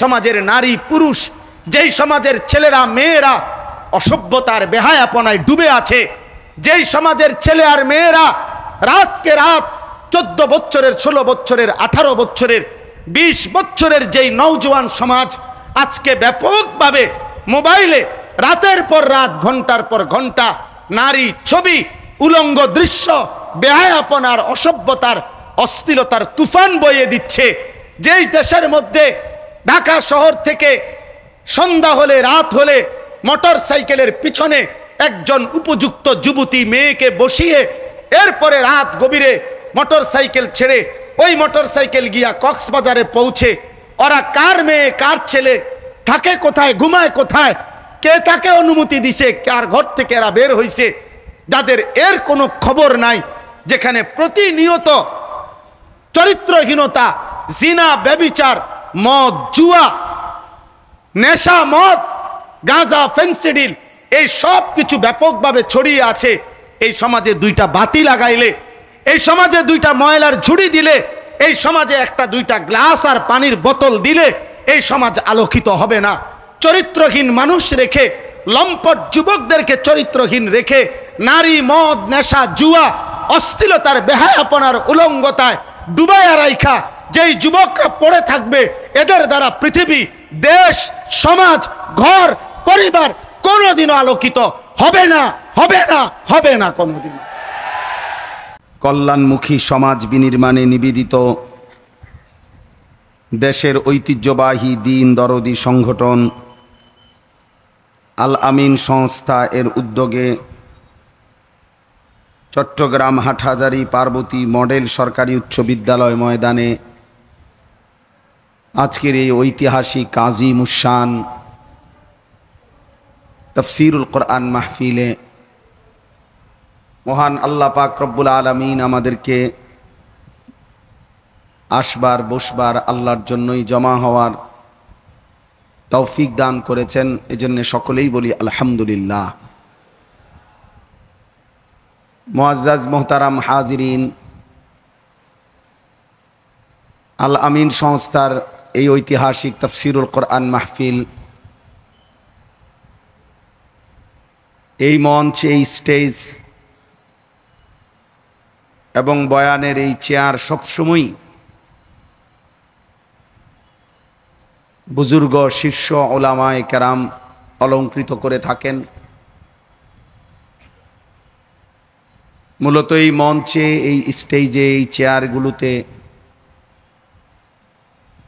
সমাজের নারী পুরুষ, যেই সমাজের ছেলেরা মেয়েরা অসভ্যতার বেহায়াপনায় ডুবে আছে, যেই সমাজের ছেলে আর মেয়েরা রাতকে রাত 14 বছরের, 16 বছরের, 18 বছরের, 20 বছরের যেই নওজোয়ান সমাজ আজকে ব্যাপকভাবে মোবাইলে রাতের পর রাত, ঘন্টার পর ঘন্টা নারী ছবি, উলঙ্গ দৃশ্য, বেহায়াপনার, অসভ্যতার, অশ্লীলতার তুফান বইয়ে দিচ্ছে, যেই দেশের মধ্যে ঢাকা শহর থেকে সন্ধ্যা হলে, রাত হলে মোটর সাইকেলের পিছনে একজন উপযুক্ত যুবতী মেয়েকে বসিয়ে এরপরে রাত গভীরে মোটর সাইকেল ছেড়ে ওই মোটর সাইকেল গিয়া কক্সবাজারে পৌঁছে ওরা কার মেয়ে কার ছেলে থাকে কোথায়, ঘুমায় কোথায়, কে তাকে অনুমতি দিছে, কার ঘর থেকে এরা বের হইছে, যাদের এর কোনো খবর নাই, যেখানে প্রতিনিয়ত চরিত্রহীনতা, জিনা, ব্যভিচার, মদ, জুয়া, নেশা, মদ, গাঁজা, ফেন্সিডিল, এই সব কিছু ব্যাপকভাবে ছড়িয়ে আছে। এই সমাজে দুইটা বাতি লাগাইলে, এই সমাজে দুইটা ময়লার ঝুড়ি দিলে, এই সমাজে একটা দুইটা গ্লাস আর পানির বোতল দিলে এই সমাজ আলোকিত হবে না। চরিত্রহীন মানুষ রেখে, লম্পট যুবকদেরকে চরিত্রহীন রেখে নারী, মদ, নেশা, জুয়া, অশ্লীলতার, বেহায়াপনার উলঙ্গতায় ডুবাইয়া রাইখা যেই যুবকরা পড়ে থাকবে, এদের দ্বারা পৃথিবী, দেশ, সমাজ, ঘর, পরিবার কোনোদিনও আলোকিত হবে না, হবে না, হবে না কোনোদিন। কল্যাণমুখী সমাজ বিনির্মাণে নিবেদিত দেশের ঐতিহ্যবাহী দিন দরদি সংগঠন আল আমিন সংস্থা এর উদ্যোগে চট্টগ্রাম হাটহাজারী পার্বতী মডেল সরকারি উচ্চ বিদ্যালয় ময়দানে আজকের এই ঐতিহাসিক কাজিমুশান তাফসীরুল কোরআন মাহফিলে মহান আল্লাহ পাক রব্বুল আলামিন আমাদেরকে আসবার বসবার আল্লাহর জন্যই জমা হওয়ার তৌফিক দান করেছেন। এজন্য সকলেই বলি আলহামদুলিল্লাহ। মুআজ্জাজ মোহতারাম হাজিরিন, আল আমিন সংস্থার এই ঐতিহাসিক তাফসীরুল কোরআন মাহফিল, এই মঞ্চ, এই স্টেজ এবং বয়ানের এই চেয়ার সবসময়ই বুজুর্গ শীর্ষ ওলামায়ে কেরাম অলঙ্কৃত করে থাকেন। মূলত এই মঞ্চে, এই স্টেজে, এই চেয়ারগুলোতে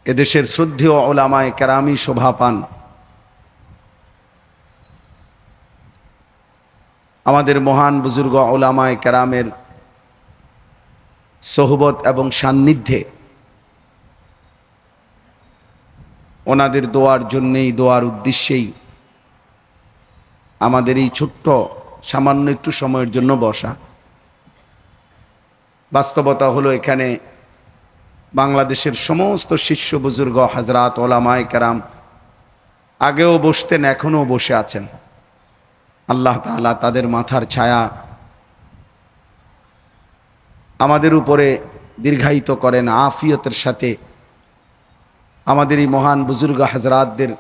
এদেশের শ্রদ্ধেয় ওলামায়ে কেরামই শোভা পান। আমাদের মহান বুজুর্গ ওলামায়ে কেরামের সোহবত এবং সান্নিধ্যে ওনাদের দোয়ার জন্যেই, দোয়ার উদ্দেশ্যেই আমাদের এই ছোট্ট সামান্য একটু সময়ের জন্য বসা। বাস্তবতা হলো এখানে বাংলাদেশের সমস্ত শিষ্য বুজুর্গ হযরত ওলামায়ে কেরাম আগেও বসতেন, এখনও বসে আছেন। আল্লাহ তাআলা তাদের মাথার ছায়া আমাদের উপরে দীর্ঘায়িত করেন, আফিয়তের সাথে আমাদের এই মহান বুজুর্গ হযরতদের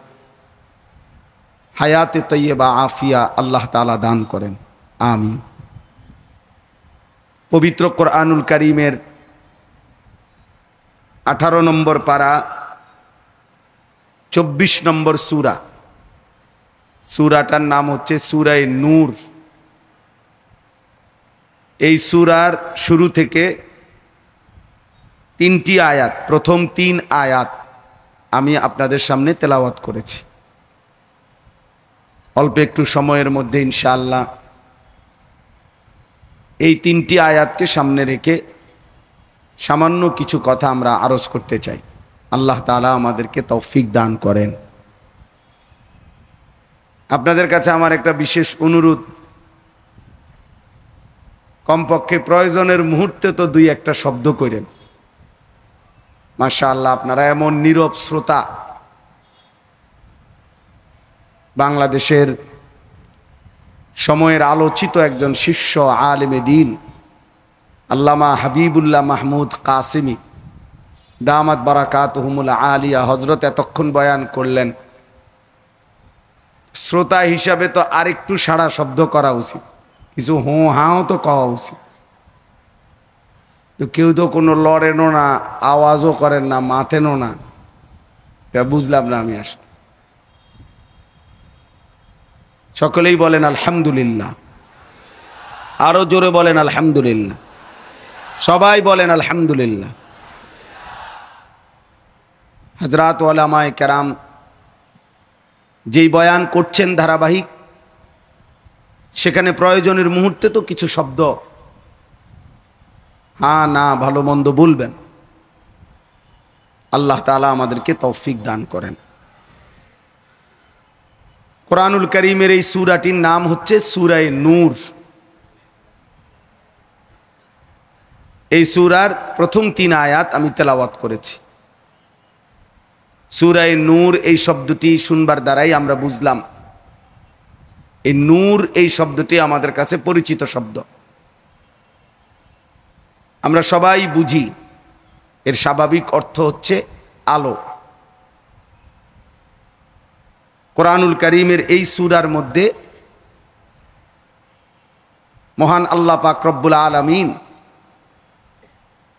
হায়াতে তৈয়বা আফিয়া আল্লাহ তাআলা দান করেন, আমিন। পবিত্র কোরআনুল কারীমের 18 নম্বর পারা 24 নম্বর সূরা, সূরাটার নাম হচ্ছে সূরায়ে নূর। এই সূরার শুরু থেকে 3টি আয়াত, প্রথম 3 আয়াত আমি আপনাদের সামনে তেলাওয়াত করেছি। অল্প একটু সময়ের মধ্যে ইনশাআল্লাহ এই 3টি আয়াতকে সামনে রেখে সামান্য কিছু কথা আমরা আরজ করতে চাই। আল্লাহ তাআলা আমাদেরকে তৌফিক দান করেন। আপনাদের কাছে আমার একটা বিশেষ অনুরোধ, কমপক্ষে প্রয়োজনের মুহূর্তে তো 2-1টা শব্দ করেন। মাশাআল্লাহ, আপনারা এমন নীরব শ্রোতা। বাংলাদেশের সময়ের আলোচিত একজন শিষ্য আলেমে দ্বীন আল্লামা হাবিবুল্লাহ মাহমুদ কাসেমি দামাত বারাকাতুহুমুল আলিয়া হযরত এতক্ষণ বয়ান করলেন। শ্রোতা হিসাবে তো আরেকটু সাড়া শব্দ করা উচিত, কিছু হুঁ হাও তো কওয়া উচিত। তো কেউ তো কোনো লড়েনও না, আওয়াজও করেন না, মাথেনও না, এটা বুঝলাম না আমি আসলে। সকলেই বলেন আলহামদুলিল্লাহ, আরো জোরে বলেন আলহামদুলিল্লাহ, সবাই বলেন আলহামদুলিল্লাহ। হযরত উলামায়ে কেরাম যেই বয়ান করছেন ধারাবাহিক, সেখানে প্রয়োজনের মুহূর্তে তো কিছু শব্দ হ্যাঁ না ভালো মন্দ বলবেন। আল্লাহ তাআলা আমাদেরকে তৌফিক দান করেন। কোরআনুল কারীমের এই সূরাটির নাম হচ্ছে সূরা নূর। এই সূরার প্রথম 3 আয়াত আমি তেলাওয়াত করেছি। সূরা নূর এই শব্দটি শুনবার দ্বারাই আমরা বুঝলাম এই নূর এই শব্দটি আমাদের কাছে পরিচিত শব্দ। আমরা সবাই বুঝি এর স্বাভাবিক অর্থ হচ্ছে আলো। কোরআনুল কারীমের এই সূরার মধ্যে মহান আল্লাহ পাক রব্বুল আলামিন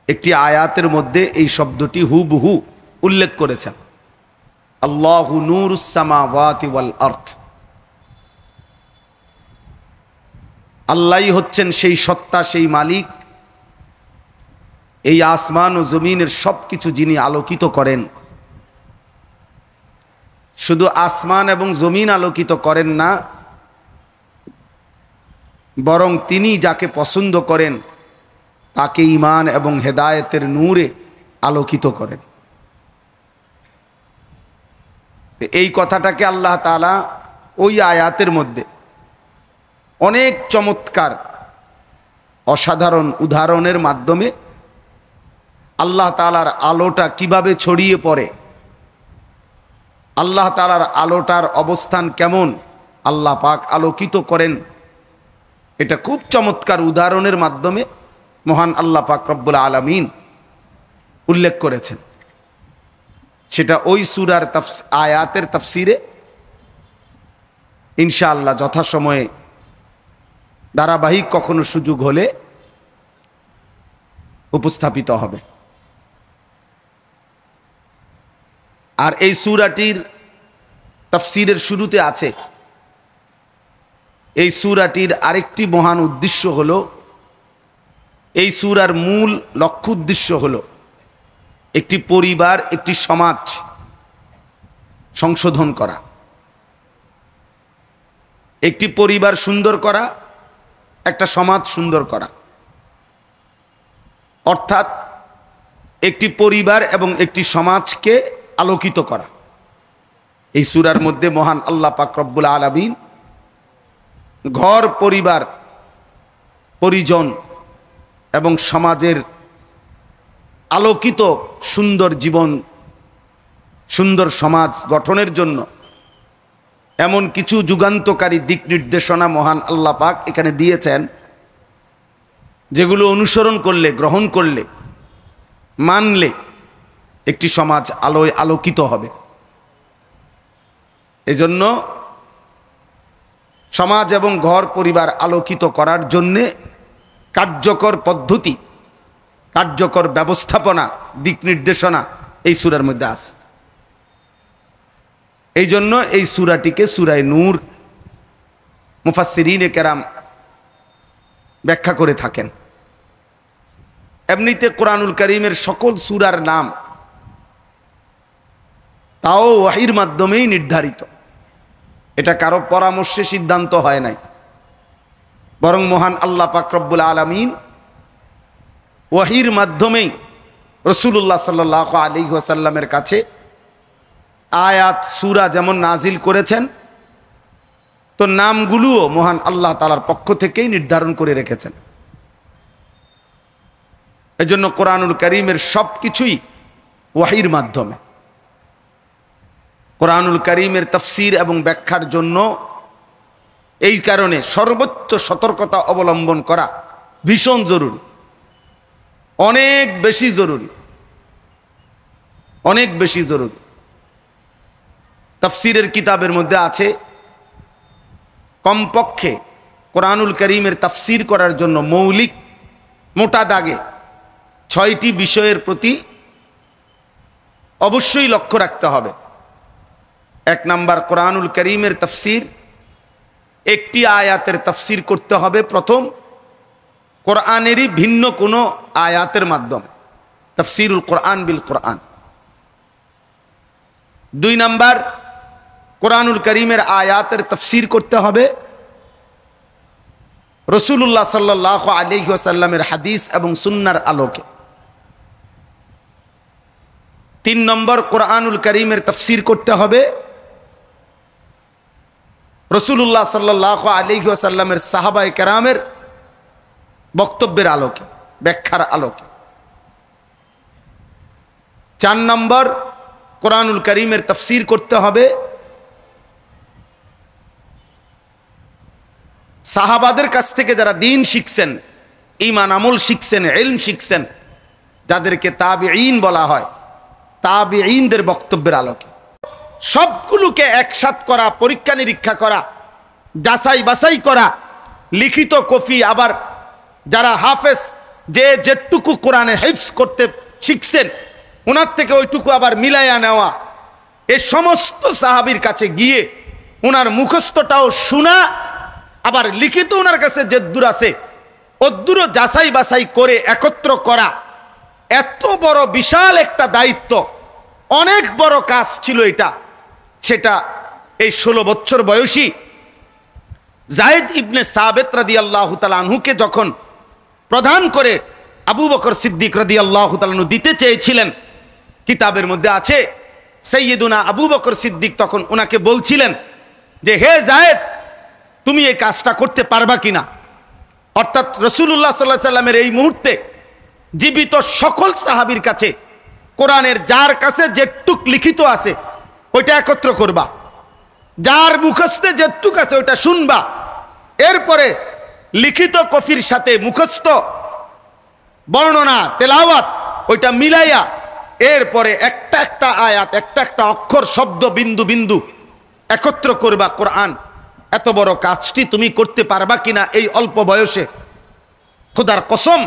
একটি আয়াতের মধ্যে এই শব্দটি হুবহু উল্লেখ করেছেন, আল্লাহু নূরুস সামাওয়াতি ওয়াল আরদ। আল্লাহই হচ্ছেন সেই সত্তা, সেই মালিক, এই আসমান ও জমিনের সবকিছু যিনি আলোকিত করেন। শুধু আসমান এবং জমিন আলোকিত করেন না, বরং তিনি যাকে পছন্দ করেন তাকে ঈমান এবং হেদায়েতের নূরে আলোকিত করেন। এই কথাটাকে আল্লাহ তাআলা ওই আয়াতের মধ্যে অনেক চমৎকার অসাধারণ উদাহরণের মাধ্যমে আল্লাহ তাআলার আলোটা কিভাবে ছড়িয়ে পড়ে, আল্লাহ তাআলার আলোটার অবস্থান কেমন, আল্লাহ পাক আলোকিত করেন, এটা খুব চমৎকার উদাহরণের মাধ্যমে মহান আল্লাহ পাক রব্বুল আলামিন উল্লেখ করেছেন। সেটা ওই সূরার আয়াতের তাফসিরে ইনশাআল্লাহ যথাসময়ে ধারাবাহিক কখনো সুযোগ হলে উপস্থাপিত হবে। আর এই সূরাটির তাফসিরের শুরুতে আছে, এই সূরাটির আরেকটি মহান উদ্দেশ্য হলো, এই সূরার মূল লক্ষ্য উদ্দেশ্য হলো একটি পরিবার, একটি সমাজ সংশোধন করা, একটি পরিবার সুন্দর করা, একটা সমাজ সুন্দর করা। অর্থাৎ একটি পরিবার এবং একটি সমাজকে আলোকিত করা। এই সূরার মধ্যে মহান আল্লাহ পাক রব্বুল আলামিন ঘর, পরিবার, পরিজন এবং সমাজের আলোকিত সুন্দর জীবন, সুন্দর সমাজ গঠনের জন্য এমন কিছু যুগান্তকারী দিক নির্দেশনা মহান আল্লাহ পাক এখানে দিয়েছেন, যেগুলো অনুসরণ করলে, গ্রহণ করলে, মানলে একটি সমাজ আলোয় আলোকিত হবে। এজন্য সমাজ এবং ঘর পরিবার আলোকিত করার জন্যে কার্যকর পদ্ধতি, কার্যকর ব্যবস্থাপনা, দিক নির্দেশনা এই সূরার মধ্যে আছে। এই জন্য এই সূরাটিকে সূরা নূর মুফাসসিরিনে কেরাম ব্যাখ্যা করে থাকেন। এমনিতে কোরআনুল কারীমের সকল সূরার নাম তাও ওয়াহির মাধ্যমেই নির্ধারিত, এটা কারো পরামর্শে সিদ্ধান্ত হয় নাই, বরং মহান আল্লাহ পাক রব্বুল আলামিন ওয়াহির মাধ্যমেই রাসূলুল্লাহ সাল্লাল্লাহু আলাইহি ওয়াসাল্লামের কাছে আয়াত সূরা যেমন নাজিল করেছেন, তো নামগুলোও মহান আল্লাহ তাআলার পক্ষ থেকেই নির্ধারণ করে রেখেছেন। এজন্য কোরআনুল কারীমের সব কিছুই ওয়াহির মাধ্যমে। কোরআনুল কারীমের তাফসীর এবং ব্যাখ্যার জন্য এই কারণে সর্বোচ্চ সতর্কতা অবলম্বন করা ভীষণ জরুরি, অনেক বেশি জরুরি। অনেক বেশি জরুরি। তাফসীরের কিতাবের মধ্যে আছে কমপক্ষে কোরআনুল কারীমের তাফসীর করার জন্য মৌলিক মোটা দাগে 6টি বিষয়ের প্রতি অবশ্যই লক্ষ্য রাখতে হবে। 1 নাম্বার, কোরআনুল কারীমের তাফসীর, একটি আয়াতের তাফসীর করতে হবে প্রথম কোরআনেরই ভিন্ন কোনো আয়াতের মাধ্যমে, তাফসীরুল কোরআন বিল কোরআন। 2 নাম্বার, কোরআনুল কারীমের আয়াতের তাফসীর করতে হবে রাসূলুল্লাহ সাল্লাল্লাহু আলাইহি ওয়াসাল্লামের হাদিস এবং সুন্নাহর আলোকে। 3 নম্বর, কোরআনুল কারীমের তাফসীর করতে হবে রাসূলুল্লাহ সাল্লাল্লাহু আলাইহি ওয়াসাল্লামের সাহাবায়ে কেরামের বক্তব্যের আলোকে, ব্যাখ্যার আলোকে। 4 নম্বর, কোরআনুল কারীমের তাফসীর করতে হবে সাহাবাদের কাছ থেকে যারা দ্বীন শিখছেন, ঈমান আমল শিখছেন, ইলম শিখছেন, যাদেরকে তাবিঈন বলা হয়, তাবিঈনদের বক্তব্যের আলোকে। সবগুলোকে একসাথ করা, পরীক্ষা নিরীক্ষা করা, যাচাই বাছাই করা, লিখিত কপি, আবার যারা হাফেজ যে যেটুকু কোরআনে হিফজ করতে শিখছেন ওনার থেকে ওইটুকু আবার মিলাইয়া নেওয়া, এ সমস্ত সাহাবীর কাছে গিয়ে ওনার মুখস্থটাও শোনা, আবার লিখিত ওনার কাছে যে দূর আছে ওদূরও যাচাই বাছাই করে একত্র করা, এত বড় বিশাল একটা দায়িত্ব, অনেক বড় কাজ ছিল এটা। সেটা এই 16 বছর বয়সী যায়েদ ইবনে সাবিত রাদিয়াল্লাহু তাআলা আনহুকে যখন প্রধান করে আবু বকর সিদ্দিক রাদিয়াল্লাহু তাআলা আনহু দিতে চেয়েছিলেন, কিতাবের মধ্যে আছে সাইয়্যিদুনা আবু বকর সিদ্দিক তখন ওনাকে বলছিলেন যে, হে যায়েদ, তুমি এই কাজটা করতে পারবা কিনা? অর্থাৎ রাসূলুল্লাহ সাল্লাল্লাহু আলাইহি সাল্লামের এই মুহূর্তে জীবিত সকল সাহাবীর কাছে কোরআনের যার কাছে যেটুক লিখিত আছে ওইটা একত্র করবা, যার মুখস্থে যেটুক আছে ওইটা শুনবা, এরপরে লিখিত কফির সাথে মুখস্থ বর্ণনা তেলাওয়াত ওইটা মিলাইয়া এরপরে একটা একটা আয়াত, একটা একটা অক্ষর, শব্দ, বিন্দু বিন্দু একত্র করবা কোরআন। এত বড় কাজটি তুমি করতে পারবা কিনা এই অল্প বয়সে? খোদার কসম,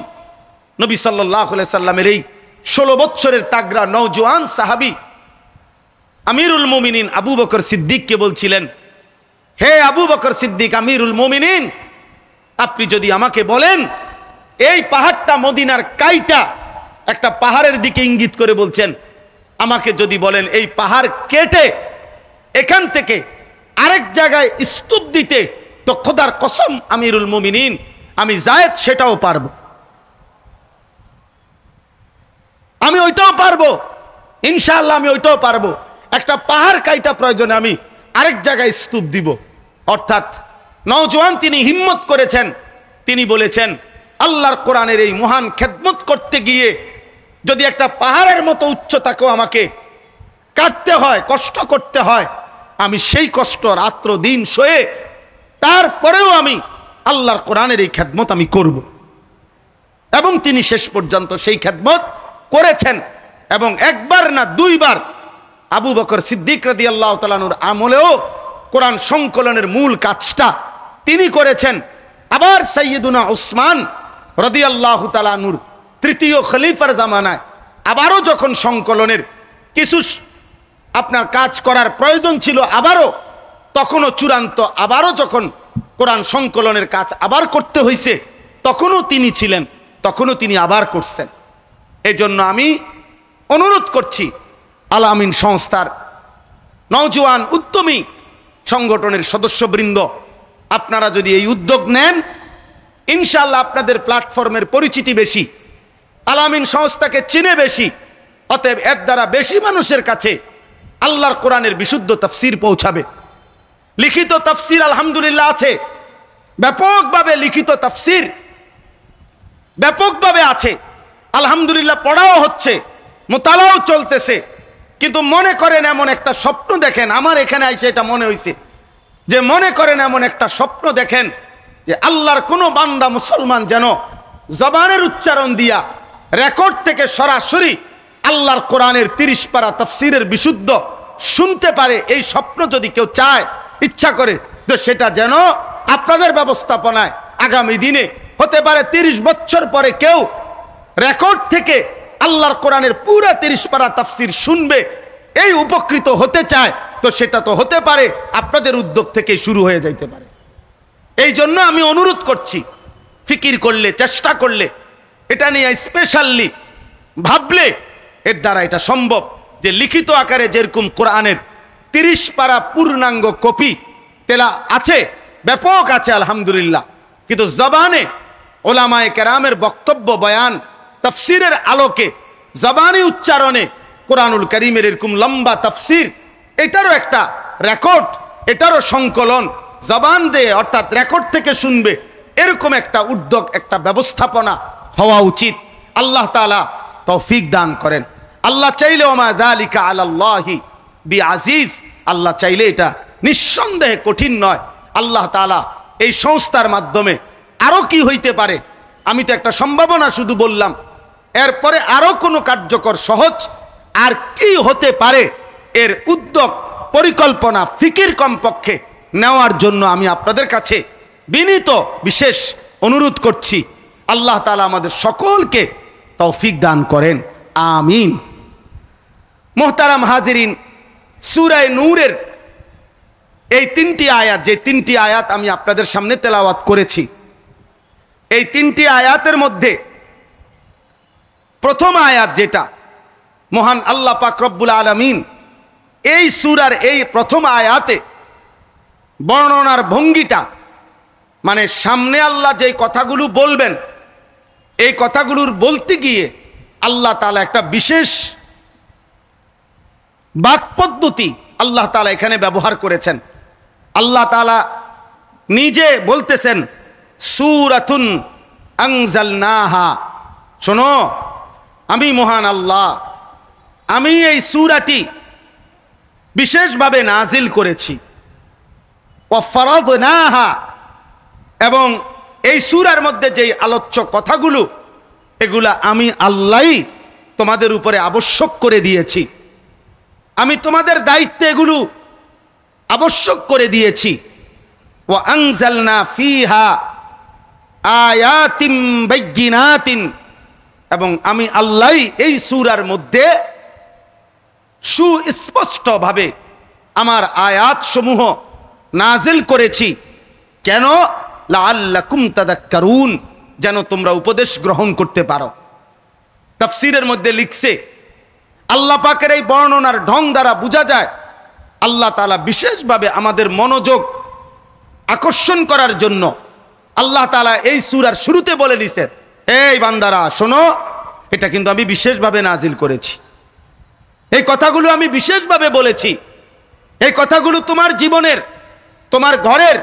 নবী সাল্লাল্লাহু আলাইহি সাল্লামের এই 16 বছরের তাগড়া নওজোয়ান সাহাবী আমিরুল মুমিনিন আবু বকর সিদ্দিককে বলছিলেন, হে আবু বকর সিদ্দিক আমিরুল মুমিনিন, আপনি যদি আমাকে বলেন এই পাহাড়টা মদিনার কাইটা, একটা পাহাড়ের দিকে ইঙ্গিত করে বলছেন, আমাকে যদি বলেন এই পাহাড় কেটে এখান থেকে আরেক জায়গায় স্তূপ দিতে, তো খোদার কসম আমিরুল মুমিনিন আমি যায়েদ সেটাও পারবো, আমি ওইটাও পারবো, ইনশাআল্লাহ আমি ওইটাও পারবো। একটা পাহাড় কাইটা প্রয়োজনে আমি আরেক জায়গায় স্তূপ দিব। অর্থাৎ নওজোয়ান তিনি হিম্মত করেছেন, তিনি বলেছেন আল্লাহর কোরআনের এই মহান খেদমত করতে গিয়ে যদি একটা পাহাড়ের মতো উচ্চতাকেও আমাকে কাটতে হয়, কষ্ট করতে হয়, আমি সেই কষ্ট রাত্র দিন সয়ে তারপরেও আমি আল্লাহর কোরআনের এই খেদমত আমি করব। এবং তিনি শেষ পর্যন্ত সেই খেদমত করেছেন। এবং একবার না দুইবার আবু বকর সিদ্দিক রাদিয়াল্লাহু তাআলা আনহুর আমলেও কোরআন সংকলনের মূল কাজটা তিনি করেছেন। আবার সাইয়্যিদুনা উসমান রাদিয়াল্লাহু তাআলা আনহুর 3য় খলিফার জামানায় আবারও যখন সংকলনের কিছু আপনার কাজ করার প্রয়োজন ছিল, আবারও তখনও চূড়ান্ত, আবারও যখন কোরআন সংকলনের কাজ আবার করতে হয়েছে তখনও তিনি ছিলেন, তখনও তিনি আবার করছেন। এই জন্য আমি অনুরোধ করছি আল আমিন সংস্থার নওজোয়ান উদ্যমী সংগঠনের সদস্যবৃন্দ, আপনারা যদি এই উদ্যোগ নেন, ইনশাআল্লাহ আপনাদের প্ল্যাটফর্মের পরিচিতি বেশি, আল আমিন সংস্থাকে চিনে বেশি, অতএব এর দ্বারা বেশি মানুষের কাছে আল্লাহর কোরআনের বিশুদ্ধ তাফসীর পৌঁছাবে। লিখিত তাফসীর আলহামদুলিল্লাহ আছে, ব্যাপকভাবে লিখিত তাফসীর ব্যাপকভাবে আছে, আলহামদুলিল্লাহ পড়াও হচ্ছে, মোতালাও চলতেছে। কিন্তু মনে করেন এমন একটা স্বপ্ন দেখেন, আমার এখানে আইসে এটা মনে হয়েছে যে মনে করেন এমন একটা স্বপ্ন দেখেন যে আল্লাহর কোনো বান্দা মুসলমান যেন জবানের উচ্চারণ দিয়া রেকর্ড থেকে সরাসরি আল্লাহর কোরআনের 30 পারা তাফসীরের বিশুদ্ধ শুনতে পারে, এই স্বপ্ন যদি কেউ চায়, ইচ্ছা করে, তো সেটা যেন আপনাদের ব্যবস্থাপনায় আগামী দিনে হতে পারে 30 বছর পরে কেউ রেকর্ড থেকে আল্লাহর কোরআনের পুরো 30 পারা তাফসীর শুনবে, এই উপকৃত হতে চায়, তো সেটা তো হতে পারে আপনাদের উদ্যোগ থেকে শুরু হয়ে যাইতে পারে। এই জন্য আমি অনুরোধ করছি, ফিকির করলে, চেষ্টা করলে, এটা নিয়ে স্পেশালি ভাবলে এর দ্বারা এটা সম্ভব যে লিখিত আকারে যেরকম কোরআনের 30 পারা পূর্ণাঙ্গ কপি তেলা আছে, ব্যাপক আছে আলহামদুলিল্লাহ, কিন্তু জবানে ওলামায়ে কেরামের বক্তব্য বয়ান তাফসীরের আলোকে জবানি উচ্চারণে কোরআনুল কারীমের এরকম লম্বা তাফসীর, এটারও একটা রেকর্ড, এটারও সংকলন জবান দিয়ে অর্থাৎ রেকর্ড থেকে শুনবে, এরকম একটা উদ্যোগ, একটা ব্যবস্থাপনা হওয়া উচিত। আল্লাহ তাআলা তৌফিক দান করেন। আল্লাহ চাইলে ওমা যালিকা আলাল্লাহি বিআজিজ, আল্লাহ চাইলে এটা নিঃসন্দেহে কঠিন নয়। আল্লাহ তাআলা এই সংস্থার মাধ্যমে আরো কি হইতে পারে, আমি তো একটা সম্ভাবনা শুধু বললাম, এরপরে আরো কোনো কার্যকর সহজ আর কি হতে পারে এর উদ্যোগ, পরিকল্পনা, ফিকির কমপক্ষে নেওয়ার জন্য আমি আপনাদের কাছে বিনীত বিশেষ অনুরোধ করছি। আল্লাহ তাআলা আমাদের সকলকে তৌফিক দান করেন, আমিন। মুহতারাম হাজিরিন, সূরা নূরের এই 3টি আয়াত, যে 3টি আয়াত আমি আপনাদের সামনে তেলাওয়াত করেছি, এই 3টি আয়াতের মধ্যে প্রথম আয়াত যেটা, মহান আল্লাহ পাক রব্বুল আলামিন এই সূরার এই প্রথম আয়াতে বর্ণনার ভঙ্গিটা, মানে সামনে আল্লাহ যেই কথাগুলো বলবেন, এই কথাগুলোর বলতে গিয়ে আল্লাহ তাআলা একটা বিশেষ বাক পদ্ধতি আল্লাহ তাআলা এখানে ব্যবহার করেছেন। আল্লাহ তাআলা নিজে বলতেছেন, সূরাতুন আনজালনাহা, শোনো আমি মহান আল্লাহ, আমি এই সূরাটি বিশেষভাবে নাজিল করেছি, ওয়া ফারাদনাহা, এবং এই সূরার মধ্যে যেই আলোচ্য কথাগুলো, এগুলা আমি আল্লাহই তোমাদের উপরে আবশ্যক করে দিয়েছি, আমি তোমাদের দায়িত্বে এগুলো আবশ্যক করে দিয়েছি। ওয়া আনজালনা ফিহা আয়াতিম বাইয়িনাতিন, এবং আমি আল্লাহই এই সূরার মধ্যে সুস্পষ্টভাবে আমার আয়াত সমূহ নাজিল করেছি। কেন? লাআল্লাকুম তাযাক্কারুন, যেন তোমরা উপদেশ গ্রহণ করতে পারো। তাফসীরের মধ্যে লিখছে, আল্লাহ পাকের এই বর্ণনার ঢং দ্বারা বোঝা যায় আল্লাহ তাআলা বিশেষভাবে আমাদের মনোযোগ আকর্ষণ করার জন্য আল্লাহ তাআলা এই সূরার শুরুতে বলে দিয়েছেন, এই বান্দারা শোনো, এটা কিন্তু আমি বিশেষভাবে নাজিল করেছি, এই কথাগুলো আমি বিশেষভাবে বলেছি, এই কথাগুলো তোমার জীবনের, তোমার ঘরের,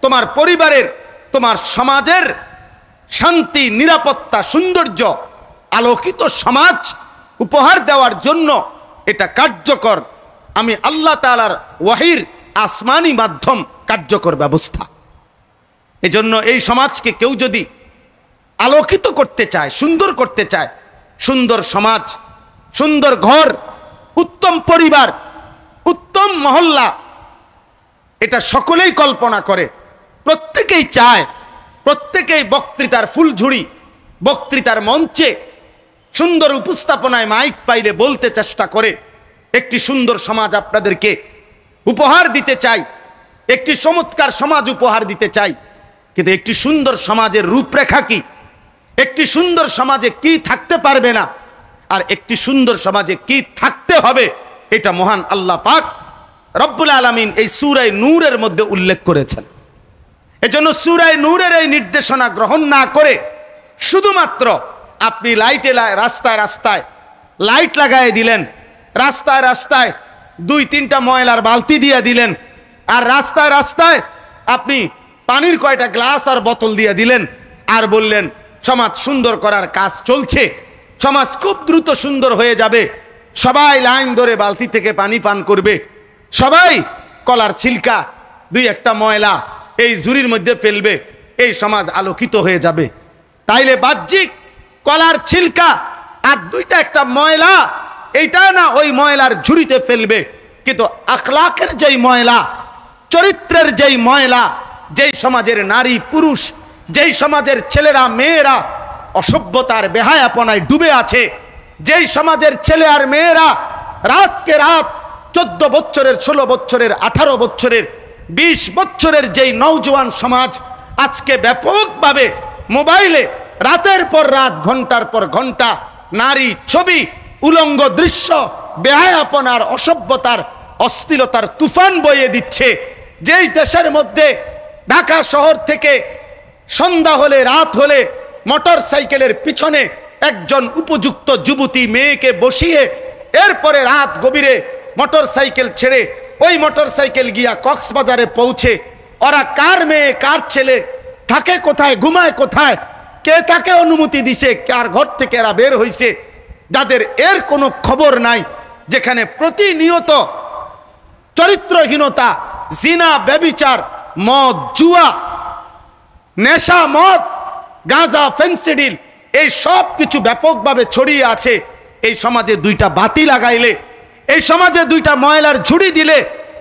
তোমার পরিবারের, তোমার সমাজের শান্তি, নিরাপত্তা, সৌন্দর্য, আলোকিত সমাজ উপহার দেওয়ার জন্য এটা কার্যকর, আমি আল্লাহ তাআলার ওয়াহির আসমানি মাধ্যম কার্যকর ব্যবস্থা। এজন্য এই সমাজকে কেউ যদি আলোকিত করতে চায়, সুন্দর করতে চায়, সুন্দর সমাজ, সুন্দর ঘর, উত্তম পরিবার, উত্তম মহল্লা, এটা সকলেই কল্পনা করে, প্রত্যেকেই চায়, প্রত্যেকেই বক্তৃতার ফুলঝুড়ি, বক্তৃতার মঞ্চে সুন্দর উপস্থাপনায় মাইক পাইলে বলতে চেষ্টা করে, একটি সুন্দর সমাজ আপনাদেরকে উপহার দিতে চাই, একটি চমৎকার সমাজ উপহার দিতে চাই। কিন্তু একটি সুন্দর সমাজের রূপরেখা কি, একটি সুন্দর সমাজে কি থাকতে পারবে না, আর একটি সুন্দর সমাজে কি থাকতে হবে, এটা মহান আল্লাহ পাক রব্বুল আলামিন এই সূরা নূরের মধ্যে উল্লেখ করেছেন। এজন্য সূরা নূরের এই নির্দেশনা গ্রহণ না করে শুধুমাত্র আপনি রাস্তায় রাস্তায় লাইট লাগায় দিলেন, রাস্তায় রাস্তায় 2-3টা ময়লার বালতি দিয়ে দিলেন, আর রাস্তায় রাস্তায় আপনি পানির কয়টা গ্লাস আর বোতল দিয়ে দিলেন, আর বললেন সমাজ সুন্দর করার কাজ চলছে, সমাজ খুব দ্রুত সুন্দর হয়ে যাবে, সবাই লাইন ধরে বালতি থেকে পানি পান করবে, সবাই কলার ছিলকা 2-1টা ময়লা এই ঝুড়ির মধ্যে ফেলবে, এই সমাজ আলোকিত হয়ে যাবে। তাইলে বাহ্যিক কলার ছিলকা আর 2টা একটা ময়লা এইটা না ওই ময়লার ঝুড়িতে ফেলবে, কিন্তু আখলাকের যেই ময়লা, চরিত্রের যেই ময়লা, যেই সমাজের নারী পুরুষ, যেই সমাজের ছেলেরা মেয়েরা অসভ্যতার বেহায়াপনায় ডুবে আছে, যেই সমাজের ছেলে আর মেয়েরা রাতকে রাত 14 বছরের, 16 বছরের, 18 বছরের, 20 বছরের যেই নওজোয়ান সমাজ আজকে ব্যাপকভাবে মোবাইলে রাতের পর রাত, ঘন্টার পর ঘন্টা নারী ছবি, উলঙ্গ দৃশ্য, বেহায়াপনার, অসভ্যতার, অশ্লীলতার তুফান বইয়ে দিচ্ছে, যেই দেশের মধ্যে ঢাকা শহর থেকে সন্ধ্যা হলে, রাত হলে মোটর সাইকেলের পিছনে একজন উপযুক্ত যুবতী মেয়েকে বসিয়ে এরপরে রাত গভীরে মোটর সাইকেল ছেড়ে ওই মোটর সাইকেল গিয়া কক্সবাজারে পৌঁছে ওরা কার মেয়ে কার ছেলে থাকে কোথায়, ঘুমায় কোথায়, কে তাকে অনুমতি দিছে, কার ঘর থেকে এরা বের হইছে, যাদের এর কোনো খবর নাই, যেখানে প্রতিনিয়ত চরিত্রহীনতা, জিনা, ব্যভিচার, মদ, জুয়া, নেশা, মদ, গাঁজা, ফেন্সিডিল, এই সব কিছু ব্যাপকভাবে ছড়িয়ে আছে। এই সমাজে দুইটা বাতি লাগাইলে, এই সমাজে দুইটা ময়লার ঝুড়ি দিলে,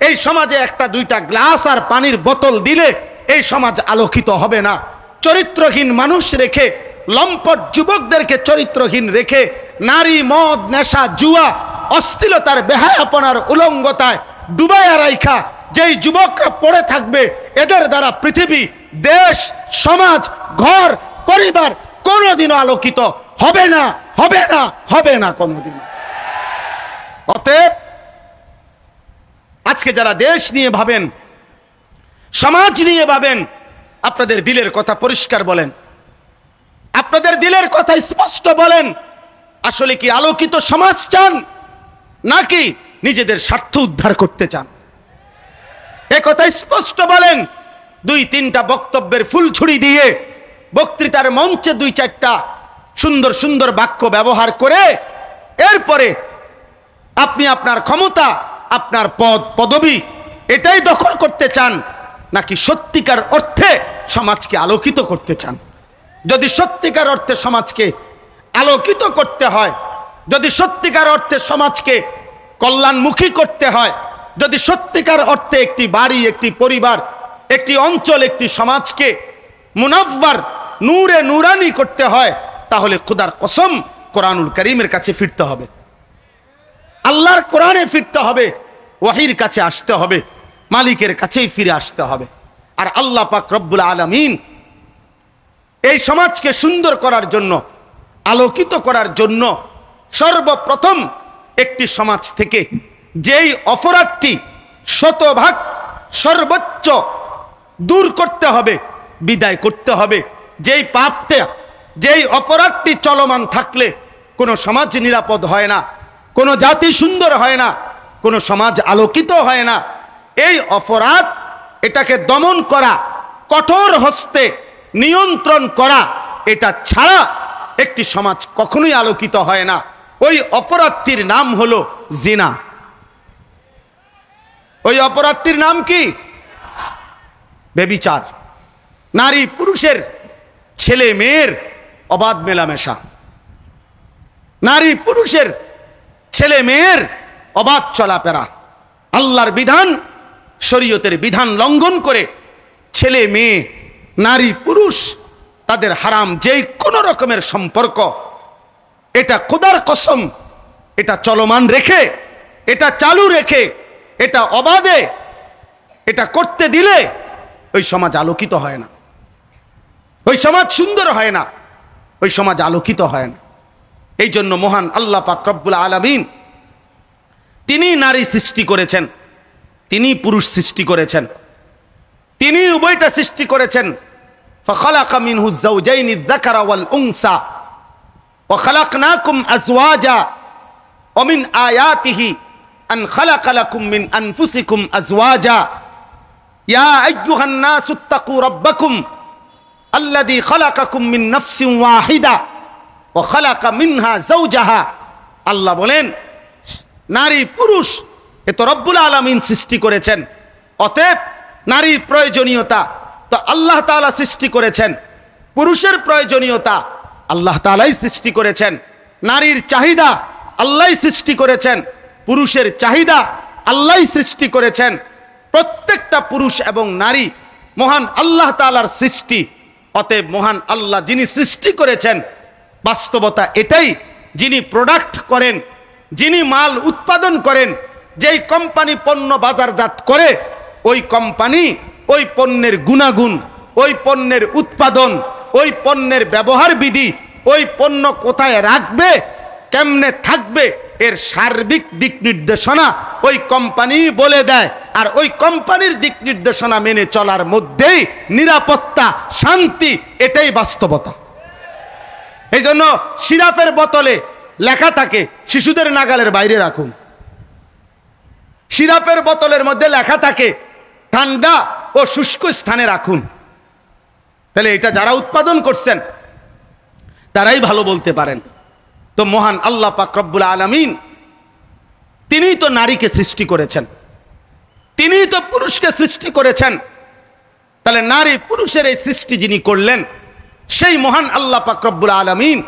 এই সমাজে একটা দুইটা গ্লাস আর পানির বোতল দিলে এই সমাজ আলোকিত হবে না। চরিত্রহীন মানুষ রেখে, লম্পট যুবকদেরকে চরিত্রহীন রেখে নারী, মদ, নেশা, জুয়া, অশ্লীলতার, বেহায়াপনার উলঙ্গতায় ডুবাইয়া রাইখা যেই যুবকরা পড়ে থাকবে, এদের দ্বারা পৃথিবী, দেশ, সমাজ, ঘর, পরিবার কোনোদিনও আলোকিত হবে না, হবে না, হবে না কোনোদিন। অতএব আজকে যারা দেশ নিয়ে ভাবেন, সমাজ নিয়ে ভাবেন, আপনাদের দিলের কথা পরিষ্কার বলেন, আপনাদের দিলের কথা স্পষ্ট বলেন। আসলে কি আলোকিত সমাজ চান, নাকি নিজেদের স্বার্থ উদ্ধার করতে চান? এ কথা স্পষ্ট বলেন। 2-3টা বক্তব্যের ফুলছুরি দিয়ে, বক্তৃতার মঞ্চে 2-4টা সুন্দর সুন্দর বাক্য ব্যবহার করে এরপরে আপনি আপনার ক্ষমতা, আপনার পদ পদবি এটাই দখল করতে চান, নাকি সত্যিকার অর্থে সমাজকে আলোকিত করতে চান? যদি সত্যিকার অর্থে সমাজকে আলোকিত করতে হয়, যদি সত্যিকার অর্থে সমাজকে কল্যাণমুখী করতে হয়, যদি সত্যিকার অর্থে একটি বাড়ি, একটি পরিবার, একটি অঞ্চল, একটি সমাজকে মুনাফফার, নূরে নূরানি করতে হয়, তাহলে খোদার কসম কোরআনুল কারীমের কাছে ফিরতে হবে, আল্লাহর কোরআনে ফিরতে হবে, ওয়াহির কাছে আসতে হবে, মালিকের কাছেই ফিরে আসতে হবে। আর আল্লাহ পাক রব্বুল আলামিন এই সমাজকে সুন্দর করার জন্য, আলোকিত করার জন্য সর্বপ্রথম একটি সমাজ থেকে যেই অপরাধটি শতভাগ সর্বোচ্চ দূর করতে হবে, বিদায় করতে হবে, যেই পাপটা, যেই অপরাধটি চলমান থাকলে কোনো সমাজ নিরাপদ হয় না, কোনো জাতি সুন্দর হয় না, কোনো সমাজ আলোকিত হয় না। এই অপরাধ, এটাকে দমন করা, কঠোর হস্তে নিয়ন্ত্রণ করা, এটা ছাড়া একটি সমাজ কখনোই আলোকিত হয় না। ওই অপরাধটির নাম হলো জিনা। ওই অপরাধটির নাম কি? ব্যভিচার। নারী পুরুষের, ছেলে মেয়ের অবাধ মেলামেশা, নারী পুরুষের, ছেলে মেয়ের অবাধ চলাফেরা, আল্লাহর বিধান, শরীয়তের বিধান লঙ্ঘন করে ছেলে মেয়ে, নারী পুরুষ তাদের হারাম যেই কোনো রকমের সম্পর্ক, এটা খোদার কসম, এটা চলমান রেখে, এটা চালু রেখে, এটা অবাধে এটা করতে দিলে ওই সমাজ আলোকিত হয় না, ওই সমাজ সুন্দর হয় না, ওই সমাজ আলোকিত হয় না। এই জন্য মহান আল্লাহ পাক রব্বুল আলামিন তিনি নারী সৃষ্টি করেছেন, তিনি পুরুষ সৃষ্টি করেছেন, তিনি উভয়টা সৃষ্টি করেছেন। فخلق منه الزوجين الذكر والأنثى وخلقناكم أزواجا ومن آياته أن خلق لكم من أنفسكم أزواجا يا أيها الناس اتقوا ربكم الذي خلقكم من نفس واحدة وخلق منها زوجها। আল্লাহ বলেন নারী পুরুষ এ তো রব্বুল আলামিন সৃষ্টি করেছেন, অতএব নারীর প্রয়োজনীয়তা তো আল্লাহ তাআলা সৃষ্টি করেছেন, পুরুষের প্রয়োজনীয়তা আল্লাহ তাআলাই সৃষ্টি করেছেন, নারীর চাহিদা আল্লাহই সৃষ্টি করেছেন, পুরুষের চাহিদা আল্লাহই সৃষ্টি করেছেন। প্রত্যেকটা পুরুষ এবং নারী মহান আল্লাহ তাআলার সৃষ্টি। অতএব মহান আল্লাহ যিনি সৃষ্টি করেছেন, বাস্তবতা এটাই, যিনি প্রোডাক্ট করেন, যিনি মাল উৎপাদন করেন, যেই কোম্পানি পণ্য বাজারজাত করে, ওই কোম্পানি ওই পণ্যের গুণাগুণ, ওই পণ্যের উৎপাদন, ওই পণ্যের ব্যবহার বিধি, ওই পণ্য কোথায় রাখবে, কেমনে থাকবে, এর সার্বিক দিক নির্দেশনা ওই কোম্পানি বলে দেয়। আর ওই কোম্পানির দিক নির্দেশনা মেনে চলার মধ্যেই নিরাপত্তা, শান্তি, এটাই বাস্তবতা। এই জন্য সিরাপের বোতলে লেখা থাকে শিশুদের নাগালের বাইরে রাখুন। সিরাপের বোতলের মধ্যে লেখা থাকে ঠান্ডা ও শুষ্ক স্থানে রাখুন। তাহলে এটা যারা উৎপাদন করছেন তারাই ভালো বলতে পারেন। তো মহান আল্লাহ পাক রব্বুল আলামিন তিনিই তো নারীকে সৃষ্টি করেছেন, তিনিই তো পুরুষকে সৃষ্টি করেছেন। তাহলে নারী পুরুষের এই সৃষ্টি যিনি করলেন, সেই মহান আল্লাহ পাক রব্বুল আলামিন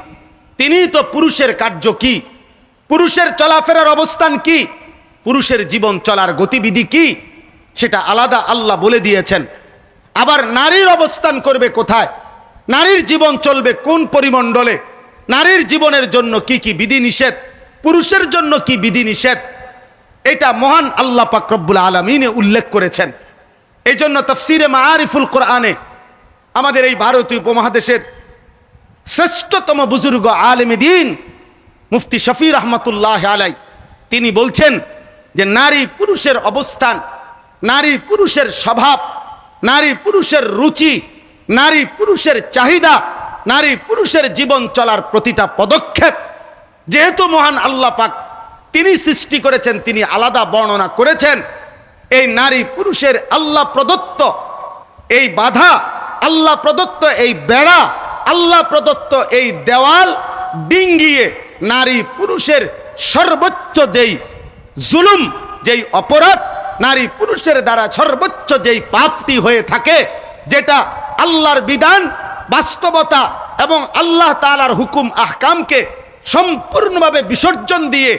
তিনিই তো পুরুষের কার্য কি, পুরুষের চলাফেরার অবস্থান কি, পুরুষের জীবন চলার গতিবিধি কি, সেটা আলাদা আল্লাহ বলে দিয়েছেন। আবার নারীর অবস্থান করবে কোথায়, নারীর জীবন চলবে কোন পরিমণ্ডলে, নারীর জীবনের জন্য কি কি বিধিনিষেধ, পুরুষের জন্য কি বিধিনিষেধ, এটা মহান আল্লাহ পাক রব্বুল আলামিন উল্লেখ করেছেন। এই জন্য তাফসীরে মাআরিফুল কোরআনে আমাদের এই ভারতীয় উপমহাদেশের শ্রেষ্ঠতম বুজুর্গ আলেম দ্বীন মুফতি শফি রহমতুল্লাহ আলাই তিনি বলছেন যে নারী পুরুষের অবস্থান, নারী পুরুষের স্বভাব, নারী পুরুষের রুচি, নারী পুরুষের চাহিদা, নারী পুরুষের জীবন চলার প্রতিটা পদক্ষেপ যেহেতু মহান আল্লাহ পাক তিনি সৃষ্টি করেছেন, তিনি আলাদা বর্ণনা করেছেন। এই নারী পুরুষের আল্লাহ প্রদত্ত এই বাধা, আল্লাহ প্রদত্ত এই বেড়া, আল্লাহ প্রদত্ত এই দেওয়াল ডিঙ্গিয়ে নারী পুরুষের সর্বোচ্চ যেই জুলুম, যেই অপরাধ, নারী পুরুষের দ্বারা সর্বোচ্চ যেই পাপটি হয়ে থাকে, যেটা আল্লাহর বিধান, বাস্তবতা এবং আল্লাহ তাআলার হুকুম আহকামকে সম্পূর্ণভাবে বিসর্জন দিয়ে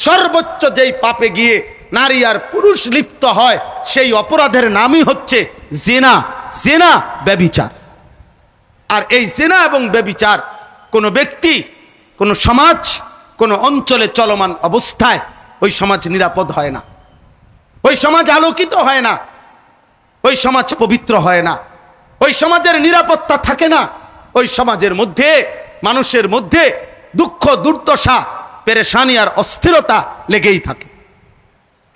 সর্বোচ্চ যেই পাপে গিয়ে নারী আর পুরুষ লিপ্ত হয়, সেই অপরাধের নামই হচ্ছে জিনা, জিনা ব্যভিচার। আর এই জিনা এবং ব্যভিচার কোনো ব্যক্তি, কোনো সমাজ, কোনো অঞ্চলে চলমান অবস্থায় ওই সমাজ নিরাপদ হয় না, ওই সমাজ আলোকিত হয় না, ওই সমাজ পবিত্র হয় না, ওই সমাজের নিরাপত্তা থাকে না। ওই সমাজের মধ্যে, মানুষের মধ্যে দুঃখ, দুর্দশা, পেরেশানি আর অস্থিরতা লেগেই থাকে।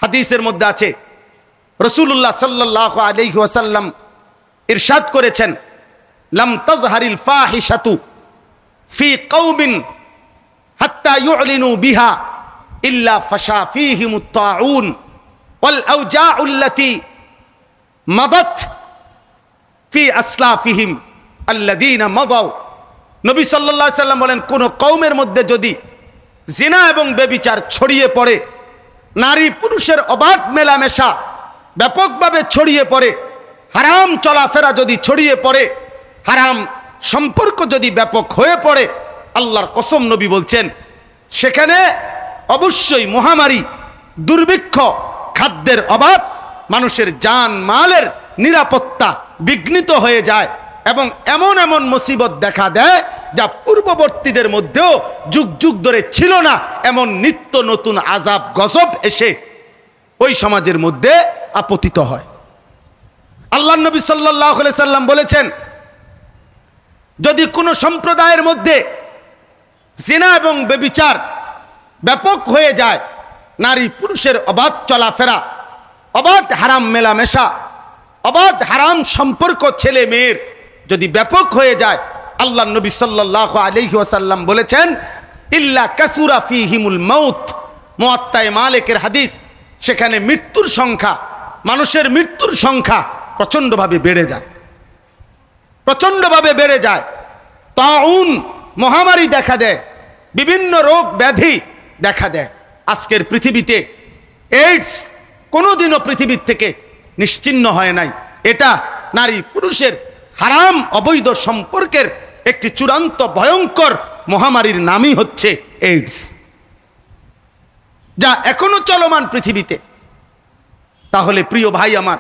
হাদিসের মধ্যে আছে রাসূলুল্লাহ সাল্লাল্লাহু আলাইহি ওয়াসাল্লাম ইরশাদ করেছেন, লাম তাজহারিল ফাহিশাতু ফি কওমিন হাত্তা ইউলিনু বিহা ইল্লা ফাশা ফীহিমুত তাউন ওয়াল আওজাউল্লাতী মাদাত ফি আসলাফিহিম আল্লাযীনা মাদাউ। নবী সাল্লাল্লাহু আলাইহি সাল্লাম বলেন, কোন কওমের মধ্যে যদি জিনা এবং ব্যভিচার ছড়িয়ে পড়ে, নারী পুরুষের অবাধ মেলামেশা ব্যাপকভাবে ছড়িয়ে পড়ে, হারাম চলাফেরা যদি ছড়িয়ে পড়ে, হারাম সম্পর্ক যদি ব্যাপক হয়ে পড়ে, আল্লাহর কসম নবী বলছেন সেখানে অবশ্যই মহামারী, দুর্ভিক্ষ, খাদ্যের অভাব, মানুষের জান মালের নিরাপত্তা বিঘ্নিত হয়ে যায় এবং এমন এমন মুসিবত দেখা দেয় যা পূর্ববর্তীদের মধ্যেও যুগ যুগ ধরে ছিল না। এমন নিত্য নতুন আযাব গজব এসে ওই সমাজের মধ্যে আপতিত হয়। আল্লাহ নবী সাল্লাল্লাহু আলাইহি সাল্লাম বলেছেন, যদি কোনো সম্প্রদায়ের মধ্যে জিনা এবং ব্যভিচার ব্যাপক হয়ে যায়, নারী পুরুষের অবাধ চলাফেরা, অবাধ হারাম মেলামেশা, অবাধ হারাম সম্পর্ক ছেলে মেয়ের যদি ব্যাপক হয়ে যায়, আল্লাহ নবী সাল্লাল্লাহু আলাইহি ওয়াসাল্লাম বলেছেন, ইল্লা কাসুরা ফীহিমুল মাউত। মুয়াত্তায়ে মালিকের হাদিস, সেখানে মৃত্যুর সংখ্যা, মানুষের মৃত্যুর সংখ্যা প্রচণ্ডভাবে বেড়ে যায়, প্রচণ্ডভাবে বেড়ে যায়। তাউন মহামারী দেখা দেয়, বিভিন্ন রোগ ব্যাধি দেখা দেয়। আজকের পৃথিবীতে এইডস কোনোদিনও পৃথিবীর থেকে নিশ্চিহ্ন হয় নাই। এটা নারী পুরুষের হারাম অবৈধ সম্পর্কের একটি চূড়ান্ত ভয়ঙ্কর মহামারীর নামই হচ্ছে এইডস। যা এখনো চলমান পৃথিবীতে, তাহলে প্রিয় ভাই আমার,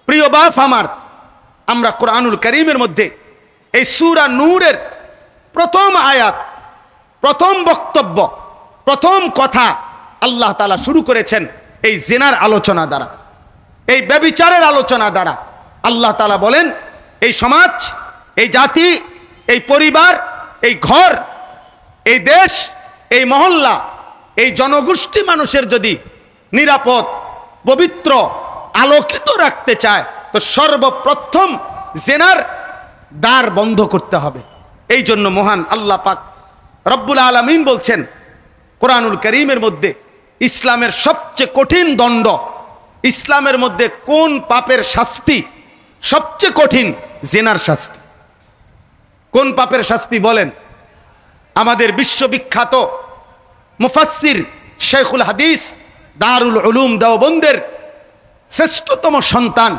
প্রিয় বাপ আমার, আমরা কোরআনুল কারীমের মধ্যে এই সূরা নূরের প্রথম আয়াত, প্রথম বক্তব্য, প্রথম কথা আল্লাহ তাআলা শুরু করেছেন এই জিনার আলোচনা দ্বারা, এই ব্যভিচারের আলোচনা দ্বারা। আল্লাহ তাআলা বলেন, এই সমাজ, এই জাতি, এই পরিবার, এই ঘর, এই দেশ, এই মহল্লা, এই জনগোষ্ঠী মানুষের যদি নিরাপদ, পবিত্র, আলোকিত রাখতে চায় তো সর্বপ্রথম জিনার দ্বার বন্ধ করতে হবে। এই জন্য মহান আল্লাহ পাক রব্বুল আলামিন বলছেন কোরআনুল কারীমের মধ্যে, ইসলামের সবচেয়ে কঠিন দণ্ড, ইসলামের মধ্যে কোন পাপের শাস্তি সবচেয়ে কঠিন? জিনার শাস্তি। কোন পাপের শাস্তি বলেন? আমাদের বিশ্ববিখ্যাত মুফাসসির শাইখুল হাদিস দারুল উলুম দেওবন্দের শ্রেষ্ঠতম সন্তান,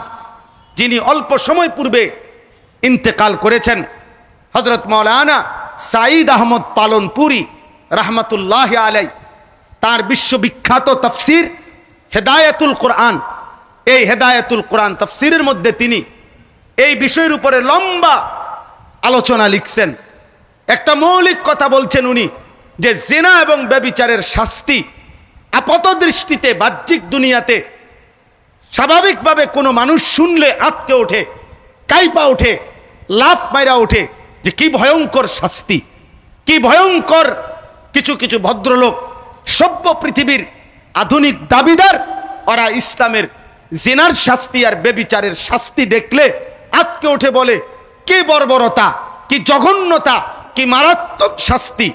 যিনি অল্প সময় পূর্বে ইন্তেকাল করেছেন, হযরত মাওলানা সাঈদ আহমদ পালনপুরি রাহমাতুল্লাহি আলাইহি, তার বিশ্ববিখ্যাত তাফসীর হেদায়াতুল কোরআন, এই হেদায়াতুল কোরআন তাফসীরের মধ্যে তিনি এই বিষয়ের উপরে লম্বা আলোচনা লিখছেন। একটা মৌলিক কথা বলছেন উনি, যে জিনা এবং ব্যভিচারের শাস্তি আপাত দৃষ্টিতে বাহ্যিক দুনিয়াতে স্বাভাবিকভাবে কোনো মানুষ শুনলে আঁতকে ওঠে, কাইপা ওঠে, লাফ মাইরা ওঠে, যে কি ভয়ঙ্কর শাস্তি, কি ভয়ঙ্কর। কিছু কিছু ভদ্রলোক, সভ্য পৃথিবীর আধুনিক দাবিদার, ওরা ইসলামের জিনার শাস্তি আর ব্যভিচারের শাস্তি দেখলে আঁতকে ওঠে, বলে কি বর্বরতা, কি জঘন্যতা, কি মারাত্মক শাস্তি।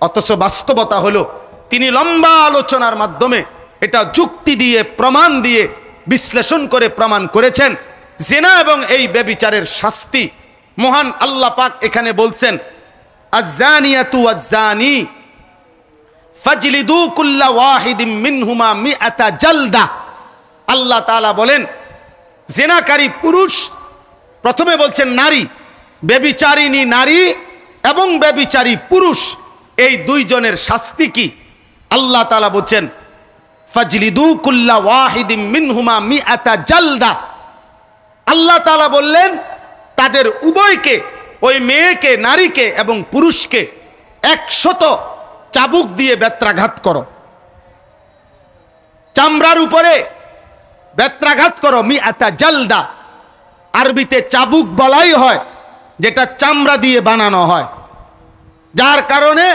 অথচ বাস্তবতা হলো তিনি লম্বা আলোচনার মাধ্যমে এটা যুক্তি দিয়ে, প্রমাণ দিয়ে, বিশ্লেষণ করে প্রমাণ করেছেন জিনা এবং এই ব্যভিচারের শাস্তি। মহান আল্লাহ পাক এখানে বলছেন, আয-যানিয়াতু ওয়াজ-যানি ফাজলিদু কুল্লা ওয়াহিদিম মিনহুমা মিআতা জালদা। আল্লাহ তাআলা বলেন, জিনাকারী পুরুষ, প্রথমে বলছেন নারী, ব্যভিচারিণী নারী এবং ব্যভিচারী পুরুষ, এই দুইজনের শাস্তি কি? আল্লাহ তাআলা বলছেন, ফাজলিদু কুল্লা ওয়াহিদিম মিনহুমা মিআতা জালদা। আল্লাহ তাআলা বললেন, তাদের উভয়কে, ওই মেয়েকে, নারীকে এবং পুরুষকে 100 চাবুক দিয়ে বেত্রাঘাত করো, চামড়ার উপরে বেত্রাঘাত করো। মিআতা জালদা, আরবিতে চাবুক বলাই হয় যেটা চামড়া দিয়ে বানানো হয়, যার কারণে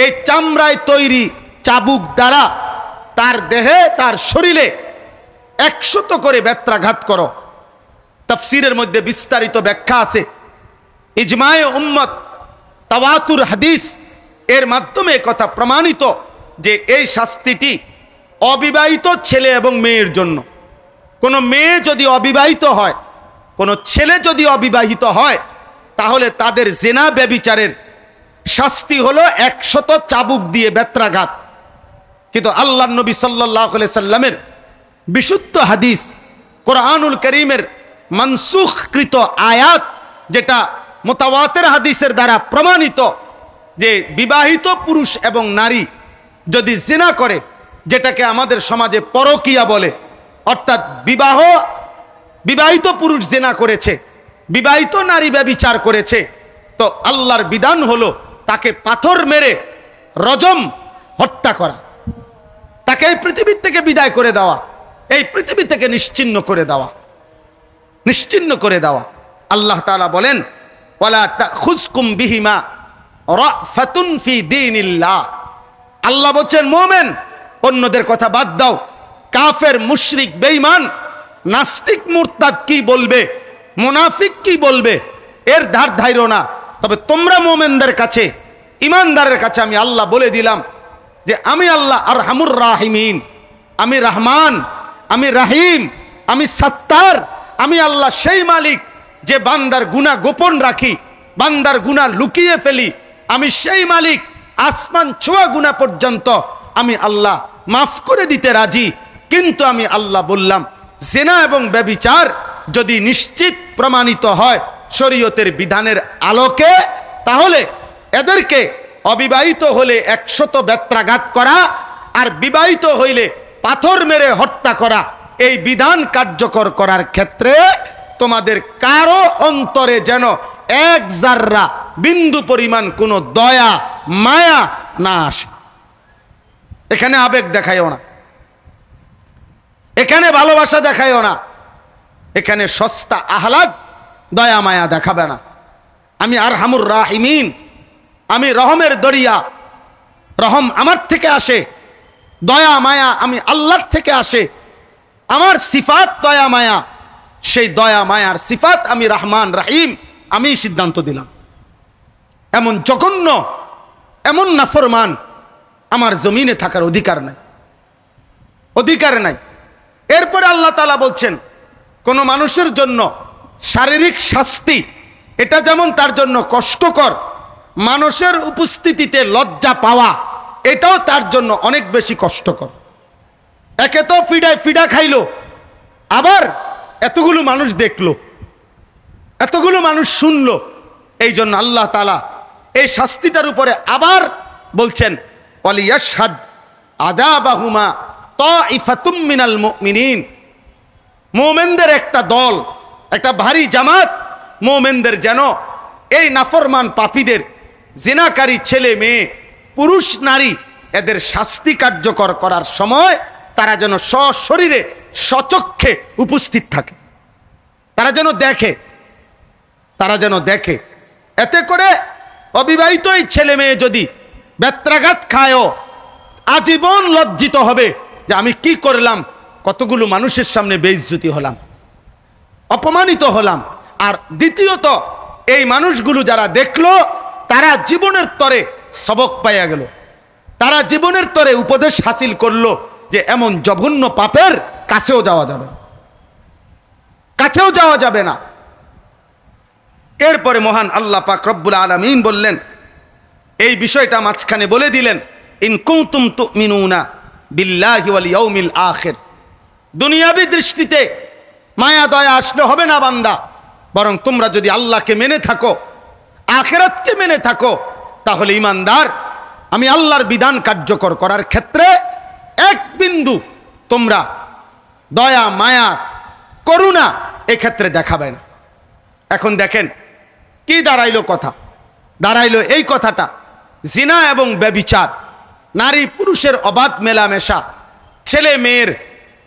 এই চামড়ায় তৈরি চাবুক দ্বারা তার দেহে, তার শরীরে 100 করে বেত্রাঘাত করো। তাফসীরের মধ্যে বিস্তারিত ব্যাখ্যা আছে, ইজমায়ে উম্মত, তাওয়াতুর হাদিস এর মাধ্যমে কথা প্রমাণিত যে এই শাস্তিটি অবিবাহিত ছেলে এবং মেয়ের জন্য। কোনো মেয়ে যদি অবিবাহিত হয়, কোনো ছেলে যদি অবিবাহিত হয়, তাহলে তাদের জিনা ব্যভিচারের শাস্তি হলো 100 চাবুক দিয়ে বেত্রাঘাত। কিন্তু আল্লাহর নবী সাল্লাল্লাহু আলাইহি সাল্লামের বিশুদ্ধ হাদিস, কোরআনুল কারীমের মানসুখকৃত আয়াত, যেটা মুতাওয়াতির হাদিসের দ্বারা প্রমাণিত, যে বিবাহিত পুরুষ এবং নারী যদি জিনা করে, যেটাকে আমাদের সমাজে পরকিয়া বলে, অর্থাৎ বিবাহিত পুরুষ জিনা করেছে, বিবাহিত নারী ব্যভিচার করেছে, তো আল্লাহর বিধান হলো তাকে পাথর মেরে রজম, হত্যা করা, তাকে এই পৃথিবী থেকে বিদায় করে দেওয়া, এই পৃথিবী থেকে নিশ্চিহ্ন করে দেওয়া, নিশ্চিহ্ন করে দেওয়া। আল্লাহ তাআলা বলেন, ওয়ালা তাখুযকুম বিহিমা রাফাতুন ফি দীনিল্লাহ। আল্লাহ বলেন, মুমিন, অন্যদের কথা বাদ দাও, কাফের, মুশরিক, বেঈমান, নাস্তিক, মুরতাদ কি বলবে, মুনাফিক কি বলবে, এর ধার ধাইরো না। তবে তোমরা মুমিনদের কাছে, ইমানদারের কাছে আমি আল্লাহ বলে দিলাম যে আমি আল্লাহ আরহামুর রাহিমিন, আমি রহমান, আমি রাহিম, আমি সত্তার, আমি আল্লাহ সেই মালিক যে বান্দার গুনাহ গোপন রাখি, বান্দার গুনাহ লুকিয়ে ফেলি। আমি সেই মালিক, আসমান ছোঁয়া গুনাহ পর্যন্ত আমি আল্লাহ মাফ করে দিতে রাজি। কিন্তু আমি আল্লাহ বললাম, জিনা এবং ব্যভিচার যদি নিশ্চিত প্রমাণিত হয় শরীয়তের বিধানের আলোকে, তাহলে এদেরকে অবিবাহিত হলে 100 বেত্রাঘাত করা, আর বিবাহিত হইলে পাথর মেরে হত্যা করা, এই বিধান কার্যকর করার ক্ষেত্রে তোমাদের কারো অন্তরে যেন এক জাররা বিন্দু পরিমাণ কোনো দয়া মায়া না আসে। এখানে আবেগ দেখাইও না, এখানে ভালোবাসা দেখাইও না, এখানে সস্তা আহ্লাদ দয়া মায়া দেখাবে না। আমি আরহামুর রাহিমিন, আমি রহমের দরিয়া, রহম আমার থেকে আসে, দয়া মায়া আমি আল্লাহর থেকে আসে। আমার সিফাত দয়া মায়া, সেই দয়া মায়ার সিফাত আমি রহমান রাহিম, আমি সিদ্ধান্ত দিলাম। এমন জঘন্য, এমন নাফরমান আমার জমিনে থাকার অধিকার নাই, অধিকার নাই। এরপরে আল্লাহ তাআলা বলছেন, কোন মানুষের জন্য শারীরিক শাস্তি এটা যেমন তার জন্য কষ্টকর, মানুষের উপস্থিতিতে লজ্জা পাওয়া এটাও তার জন্য অনেক বেশি কষ্টকর। একে তো ফিডা খাইলো, আবার এতগুলো মানুষ দেখলো, এতগুলো মানুষ শুনলো। এই জন্য আল্লাহ তাআলা এই শাস্তিটার উপরে আবার বলছেন, ওয়ালিয়াশহাদ আযাবাহুমা তাইফাতুম মিনাল মুমিনিন, মুমিনদের একটা দল, একটা ভারী জামাত মুমিনদের যেন এই নাফরমান পাপীদের, জিনাকারী ছেলে মেয়ে পুরুষ নারী এদের শাস্তি কার্যকর করার সময় তারা যেন সশরীরে সচক্ষে উপস্থিত থাকে, তারা যেন দেখে, তারা যেন দেখে। এতে করে অবিবাহিত এই ছেলে মেয়ে যদি বেত্রাঘাত খায়ও আজীবন লজ্জিত হবে যে আমি কি করলাম, কতগুলো মানুষের সামনে বেইজ্জতি হলাম, অপমানিত হলাম। আর দ্বিতীয়ত এই মানুষগুলো যারা দেখলো তারা জীবনের তরে সবক পাইয়া গেল, তারা জীবনের তরে উপদেশ হাসিল করলো যে এমন জঘন্য পাপের কাছেও যাওয়া যাবে, কাছেও যাওয়া যাবে না। এরপরে মহান আল্লাহ পাক রব্বুল আলামিন বললেন, এই বিষয়টা মাঝখানে বলে দিলেন, ইন কুনতুম তুমিনুনা বিল্লাহি ওয়াল ইয়াউমিল আখির। দুনিয়াবী দৃষ্টিতে মায়া দয়া আসলে হবে না বান্দা, বরং তোমরা যদি আল্লাহকে মেনে থাকো, আখিরাতকে মেনে থাকো, তাহলে ঈমানদার, আমি আল্লাহর বিধান কার্যকর করার ক্ষেত্রে এক বিন্দু তোমরা দয়া মায়া করুণা এক্ষেত্রে দেখাবে না। এখন দেখেন কি দাঁড়াইলো কথা, দাঁড়াইলো এই কথাটা, জিনা এবং ব্যভিচার, নারী পুরুষের অবাধ মেলামেশা, ছেলে মেয়ের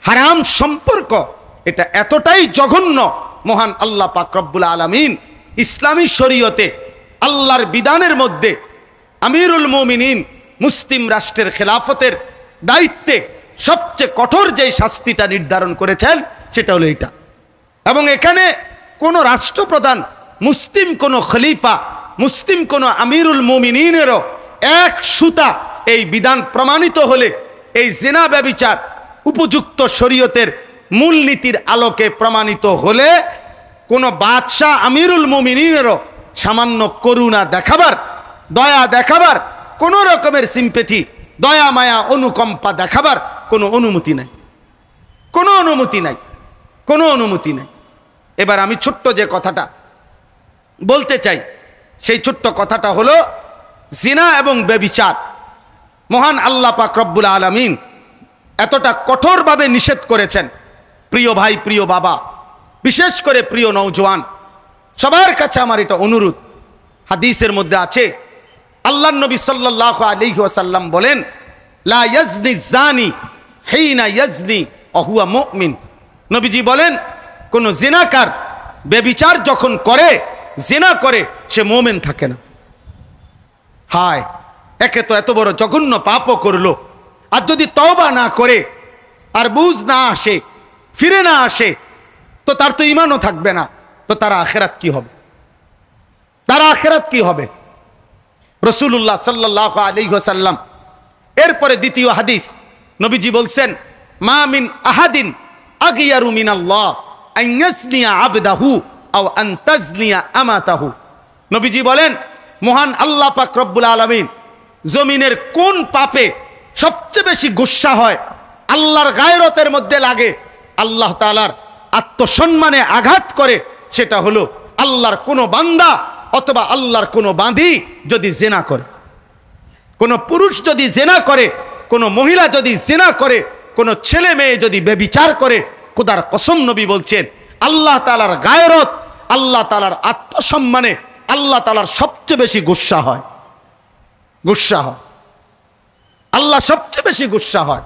হারাম সম্পর্ক, এটা এতটাই জঘন্য, মহান আল্লাহ পাক রব্বুল আলামিন ইসলামী শরীয়তে আল্লাহর বিধানের মধ্যে আমিরুল মুমিনিন মুসলিম রাষ্ট্রের খেলাফতের দায়িত্বে সবচেয়ে কঠোর যেই শাস্তিটা নির্ধারণ করেছেন সেটা হলো এটা। এবং এখানে কোনো রাষ্ট্রপ্রধান, মুসলিম কোনো খলিফা, মুসলিম কোনো আমিরুল মুমিনিনেরও এক সুতা এই বিধান প্রমাণিত হলে, এই জিনা ব্যভিচার উপযুক্ত শরীয়তের মূলনীতির আলোকে প্রমাণিত হলে, কোনো বাদশাহ আমিরুল মুমিনিনেরও সামান্য করুণা দেখাবার, দয়া দেখাবার, কোনো রকমের সিম্পেথি, দয়া মায়া অনুকম্পা দেখাবার কোনো অনুমতি নাই, কোনো অনুমতি নাই, কোনো অনুমতি নাই। এবার আমি ছোট্ট যে কথাটা বলতে চাই, সেই ছোট্ট কথাটা হলো জিনা এবং ব্যভিচার মহান আল্লাহ পাক রব্বুল আলামিন এতটা কঠোরভাবে নিষেধ করেছেন। প্রিয় ভাই, প্রিয় বাবা, বিশেষ করে প্রিয় নওজোয়ান, সবার কাছে আমার এটা অনুরোধ। হাদিসের মধ্যে আছে, আল্লাহর নবী সাল্লাল্লাহু আলাইহি ওয়াসাল্লাম বলেন, লা ইয়াজনি জানি হিনা ইয়াজনি ওয়া হুয়া মুমিন। নবীজি বলেন, কোন জিনাকার ব্যভিচার যখন করে, জিনা করে, সে মুমিন থাকে না। হায়, একে তো এত বড় জঘন্য পাপও করলো, আর যদি তওবা না করে, আর বুঝ না আসে, ফিরে না আসে, তো তার তো ঈমানও থাকবে না, তো তার আখিরাত কি হবে, তার আখিরাত কি হবে? রাসূলুল্লাহ সাল্লাল্লাহু আলাইহি ওয়াসাল্লাম এরপরে দ্বিতীয় হাদিস নবীজি বলছেন, মা মিন আহাদিন আগিয়ারু মিনাল্লাহ আন ইয়াসনিয়া আবদাহু আও আন তাজনিয়া আমাতাহু। নবীজি বলেন, মহান আল্লাহ পাক রব্বুল আলামিন জমিনের কোন পাপে সবচেয়ে বেশি গুসা হয়, আল্লাহর গায়রতের মধ্যে লাগে, আল্লাহ তাআলার আত্মসম্মানে আঘাত করে, সেটা হলো আল্লাহর কোনো বান্দা অথবা আল্লাহর কোনো বাঁধি যদি জেনা করে, কোনো পুরুষ যদি জেনা করে, কোনো মহিলা যদি জিনা করে, কোনো ছেলে মেয়ে যদি ব্যভিচার করে, খোদার কসম নবী বলছেন আল্লাহ তাআলার গায়রত, আল্লাহ তাআলার আত্মসম্মানে আল্লাহ তাআলার সবচেয়ে বেশি গুসা হয়। গুসা হয়, আল্লাহ সবচেয়ে বেশি গুসা হয়।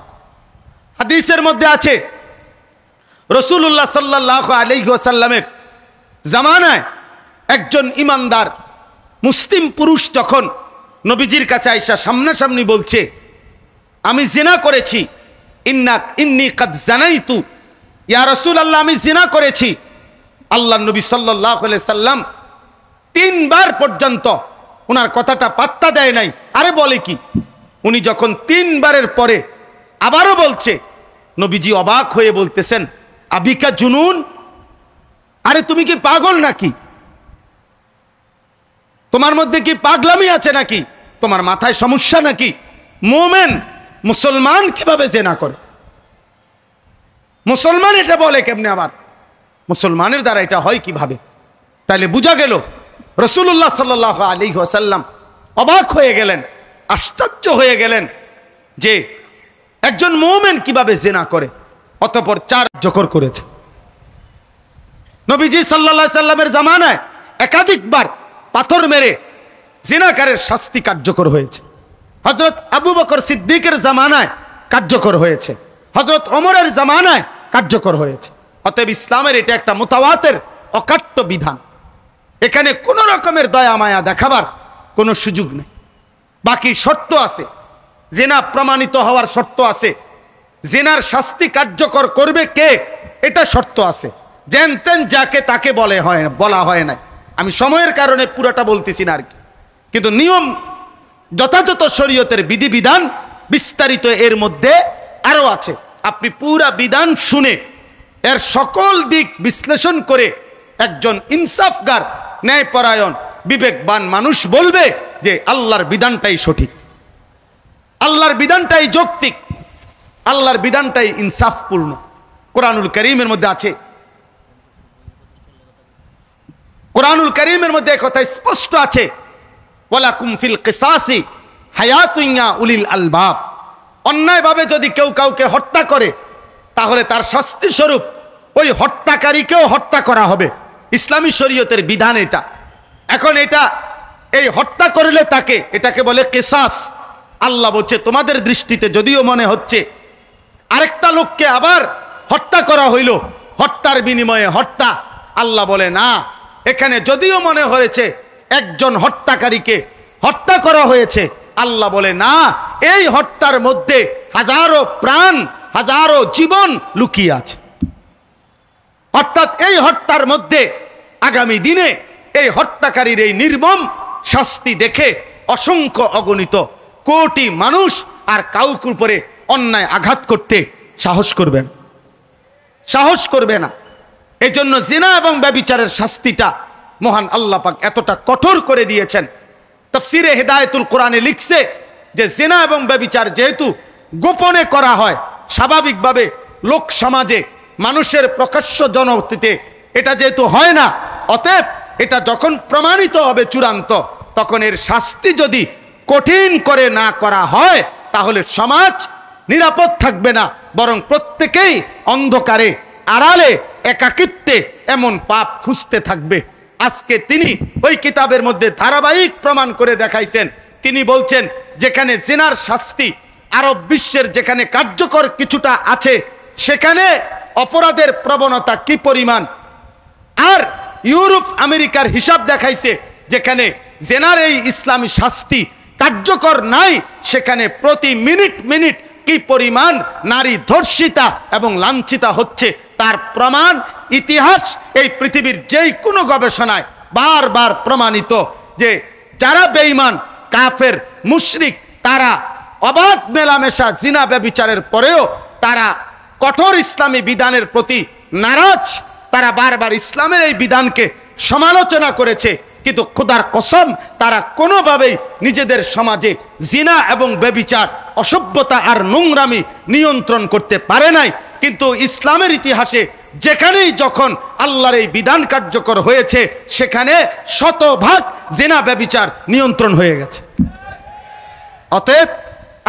হাদিসের মধ্যে আছে রাসূলুল্লাহ সাল্লাল্লাহু আলাইহি ওয়াসাল্লামের জামানায় একজন ইমানদার মুসলিম পুরুষ যখন নবীজির কাছে আয়েশা সামনাসামনি বলছে আমি জিনা করেছি, ইন্নী কাদ জানাইতু ইয়া রাসূলুল্লাহ, আমি জিনা করেছি। আল্লাহ নবী সাল্লাল্লাহু আলাইহি সাল্লাম 3 বার পর্যন্ত ওনার কথাটা পাত্তা দেয় নাই। আরে বলে কি? উনি যখন 3 বারের পরে আবারও বলছে, নবীজি অবাক হয়ে বলতেছেন আবিকা জুনুন, আরে তুমি কি পাগল নাকি? তোমার মধ্যে কি পাগলামি আছে নাকি? তোমার মাথায় সমস্যা নাকি? মুমিন মুসলমান কিভাবে জিনা করে? মুসলমান এটা বলে কেমনে? আবার মুসলমানের দ্বারা এটা হয় কিভাবে? তাহলে বোঝা গেল রাসূলুল্লাহ সাল্লাল্লাহু আলাইহি ওয়াসাল্লাম অবাক হয়ে গেলেন, আশ্চর্য হয়ে গেলেন যে একজন মুমিন কিভাবে জিনা করে। অতঃপর 4 কার্যকর করেছে। নবীজি সাল্লাল্লাহু আলাইহি সাল্লামের জামানায় একাধিকবার পাথর মেরে জিনাকারের শাস্তি কার্যকর হয়েছে। হযরত আবু বকর সিদ্দিকের জামানায় কার্যকর হয়েছে, হযরত ওমরের জামানায় কার্যকর হয়েছে। অতএব ইসলামের এটা একটা মুতাওয়াতির অকাট্য বিধান। এখানে কোনো রকমের দয়া মায়া দেখাবার কোনো সুযোগ নেই। বাকি শর্ত আছে, জিনা প্রমাণিত হওয়ার শর্ত আছে, জিনার শাস্তি কার্যকর করবে কে এটা শর্ত আছে। যেন তেন যাকে তাকে বলা হয় না। আমি সময়ের কারণে পুরোটা বলতেছি না আর কি, কিন্তু নিয়ম যথাযথ শরীয়তের বিধিবিধান বিস্তারিত এর মধ্যে আরো আছে। আপনি পুরা বিধান শুনে এর সকল দিক বিশ্লেষণ করে একজন ইনসাফগার, ন্যায়পরায়ণ, বিবেকবান মানুষ বলবে যে আল্লাহর বিধানটাই সঠিক, আল্লাহর বিধানটাই যৌক্তিক, আল্লাহর বিধানটাই ইনসাফপূর্ণ। কোরআনুল কারীমের মধ্যে আছে, কোরআনুল কারীমের মধ্যে কথা স্পষ্ট আছে, ওয়ালাকুম ফিল কিসাসি হায়াতুন ইয়া উলিল আলবাব। অন্যায়ভাবে যদি কেউ কাউকে হত্যা করে তাহলে তার শাস্তি স্বরূপ ওই হত্যাকারীকেও হত্যা করা হবে। ইসলামী শরীয়তের বিধান এটা। এখন এই হত্যা করলে এটাকে বলে কিসাস। আল্লাহ বলছে তোমাদের দৃষ্টিতে যদিও মনে হচ্ছে আরেকটা লোককে আবার হত্যা করা হইল, হত্যার বিনিময়ে হত্যা, আল্লাহ বলে না, এখানে যদিও মনে হয়েছে একজন হত্যাকারীকে হত্যা করা হয়েছে, আল্লাহ বলে না, এই হত্যার মধ্যে হাজারো প্রাণ, হাজারো জীবন লুকিয়ে আছে। অর্থাৎ এই হত্যার মধ্যে আগামী দিনে এই হত্যাকারীর এই নির্মম শাস্তি দেখে অসংখ্য অগণিত কোটি মানুষ আর কাউকে উপরে অন্যায় আঘাত করতে সাহস করবে না। এই জন্য জিনা এবং ব্যভিচারের শাস্তিটা মহান আল্লাহ পাক এতটা কঠোর করে দিয়েছেন। তাফসিরে হিদায়াতুল কোরআনে লিখছে যে জিনা এবং ব্যভিচার যেহেতু গোপনে করা হয়, স্বাভাবিকভাবে লোক সমাজে মানুষের প্রকাশ্য জনতিতে এটা যেহেতু হয় না, অতএব এটা যখন প্রমাণিত হবে চূড়ান্ত, তখন এর শাস্তি যদি কঠিন করে না করা হয় তাহলে সমাজ নিরাপদ থাকবে না, বরং প্রত্যেকেই অন্ধকারে, আড়ালে, একাকিত্বে এমন পাপ খুঁজতে থাকবে। আজকে তিনি ওই কিতাবের মধ্যে ধারাবাহিক প্রমাণ করে দেখাইছেন। তিনি বলছেন যেখানে জিনার শাস্তি আরব বিশ্বের যেখানে কার্যকর কিছুটা আছে সেখানে অপরাধের প্রবণতা কি পরিমাণ, আর ইউরোপ আমেরিকার হিসাব দেখাইছে যেখানে জেনার এই ইসলামী শাস্তি কার্যকর নাই সেখানে প্রতি মিনিট কি পরিমাণ নারী ধর্ষিতা এবং লাঞ্ছিতা হচ্ছে তার প্রমাণ ইতিহাস এই পৃথিবীর যেই কোনো গবেষণায় বারবার প্রমাণিত যে যারা বেঈমান, কাফের, মুশরিক, তারা অবাধ মেলামেশা, জিনা ব্যভিচারের পরেও তারা কঠোর ইসলামী বিধানের প্রতি নারাজ, তারা বারবার ইসলামের এই বিধানকে সমালোচনা করেছে, কিন্তু খোদার কসম তারা কোনোভাবেই নিজেদের সমাজে জিনা এবং ব্যভিচার, অসভ্যতা আর নোংরামি নিয়ন্ত্রণ করতে পারে নাই। কিন্তু ইসলামের ইতিহাসে যেখানেই যখন আল্লাহর এই বিধান কার্যকর হয়েছে সেখানে শতভাগ জিনা ব্যভিচার নিয়ন্ত্রণ হয়ে গেছে। অতএব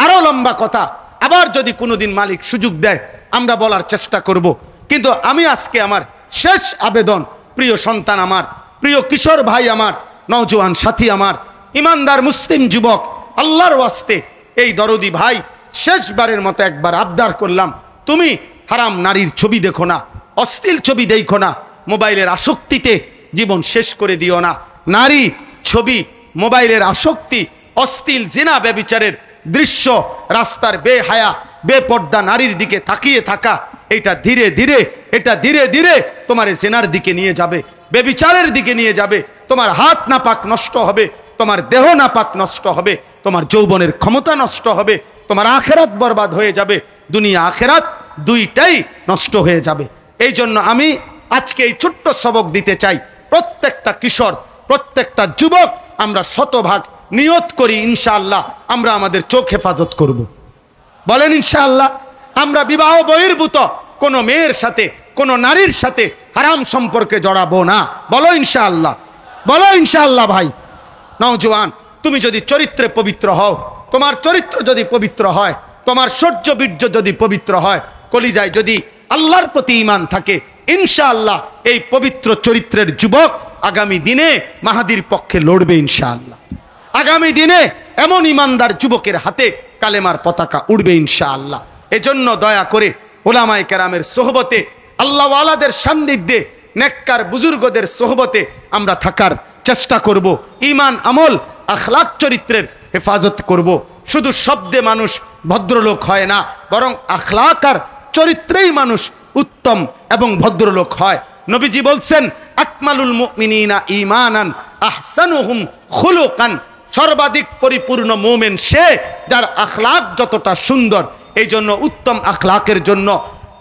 আরো লম্বা কথা, আবার যদি কোনোদিন মালিক সুযোগ দেয় আমরা বলার চেষ্টা করব। কিন্তু আমি আজকে আমার শেষ আবেদন, প্রিয় সন্তান আমার, প্রিয় কিশোর ভাই আমার, নওজোয়ান সাথী আমার, ইমানদার মুসলিম যুবক, আল্লাহর ওয়াস্তে এই দরদি ভাই, শেষবারের মতো একবার আবদার করলাম, তুমি হারাম নারীর ছবি দেখো না, অশ্লীল ছবি দেখো না, মোবাইলের আসক্তিতে জীবন শেষ করে দিও না। নারী ছবি, মোবাইলের আসক্তি, অশ্লীল জিনা ব্যভিচারের দৃশ্য, রাস্তার বেহায়া বেপর্দা নারীর দিকে তাকিয়ে থাকা, এটা ধীরে ধীরে তোমার জিনার দিকে নিয়ে যাবে, বেবিচারের দিকে নিয়ে যাবে। তোমার হাত নাপাক নষ্ট হবে, তোমার দেহ নাপাক নষ্ট হবে, তোমার যৌবনের ক্ষমতা নষ্ট হবে, তোমার আখেরাত বরবাদ হয়ে যাবে, দুনিয়া আখেরাত দুইটাই নষ্ট হয়ে যাবে। এই জন্য আমি আজকে এই ছোট্ট সবক দিতে চাই, প্রত্যেকটা কিশোর, প্রত্যেকটা যুবক আমরা শতভাগ নিয়ত করি ইনশাআল্লাহ আমরা আমাদের চোখ হেফাজত করব। বলেন ইনশাআল্লাহ। আমরা বিবাহ বহির্ভূত কোনো মেয়ের সাথে, কোনো নারীর সাথে হারাম সম্পর্কে জড়াবো না। বলো ইনশাআল্লাহ, বলো ইনশাআল্লাহ। ভাই নওজোয়ান, তুমি যদি চরিত্রে পবিত্র হও, তোমার চরিত্র যদি পবিত্র হয়, তোমার শৌর্য বীর্য যদি পবিত্র হয়, কলিজায় যদি আল্লাহর প্রতি ঈমান থাকে, ইনশাআল্লাহ এই পবিত্র চরিত্রের যুবক আগামী দিনে মাহাদির পক্ষে লড়বে ইনশাআল্লাহ। আগামী দিনে এমন ইমানদার যুবকের হাতে কালেমার পতাকা উড়বে ইনশাআল্লাহ। এজন্য দয়া করে ওলামায়ে কেরামের সোহবতে, আল্লাহওয়ালাদের সান্নিধ্যে, নেককার বুজুর্গদের সোহবতে আমরা থাকার চেষ্টা করব। ঈমান, আমল, আখলাক চরিত্রের হেফাজত করব। শুধু শব্দে মানুষ ভদ্রলোক হয় না, বরং আখলাক আর চরিত্রেই মানুষ উত্তম এবং ভদ্রলোক হয়। নবীজি বলছেন, আকমালুল মুমিনিনা ঈমানান আহসানুহুম খুলুকান, সর্বাধিক পরিপূর্ণ মুমিন সে যার আখলাক যতটা সুন্দর। এই জন্য উত্তম আখলাকের জন্য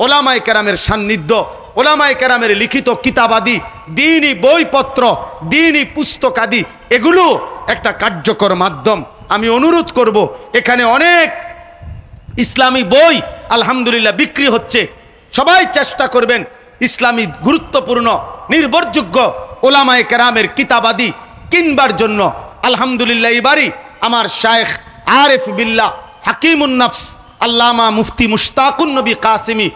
ওলামায়ে কেরামের সান্নিধ্য, ওলামায়ে কেরামের লিখিত কিতাবাদি, দ্বীনি বইপত্র, দ্বীনি পুস্তকাদি, এগুলো একটা কার্যকর মাধ্যম। আমি অনুরোধ করব, এখানে অনেক ইসলামী বই আলহামদুলিল্লাহ বিক্রি হচ্ছে, সবাই চেষ্টা করবেন ইসলামী গুরুত্বপূর্ণ নির্ভরযোগ্য ওলামায়ে কেরামের কিতাবাদি কিনবার জন্য। আলহামদুলিল্লাহ এবারই আমার শায়েখ আরিফ বিল্লাহ হাকিমুন নফস আল্লামা মুফতি মুশতাকুন নবী কাসিমি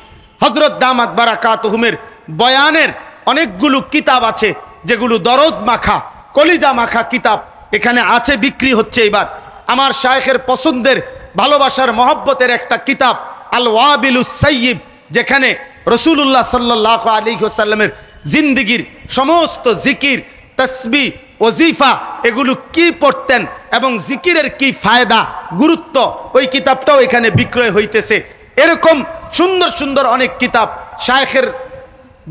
হযরত দামাত বারাকাতুহুমের বয়ানের অনেকগুলো কিতাব আছে, যেগুলো দরদ মাখা, কলিজা মাখা কিতাব এখানে আছে, বিক্রি হচ্ছে। এবার আমার শায়েখের পছন্দের, ভালোবাসার, মহব্বতের একটা কিতাব আল ওয়াবিলুস সাইয়্যিব, যেখানে রাসূলুল্লাহ সাল্লাল্লাহু আলাইহি ওয়াসাল্লামের জিন্দেগীর সমস্ত জিকির, তাসবিহ, ওজিফা এগুলো কি পড়তেন এবং জিকিরের কি ফায়দা, গুরুত্ব, ওই কিতাবটাও এখানে বিক্রয় হইতেছে। এরকম সুন্দর সুন্দর অনেক কিতাব শায়েখের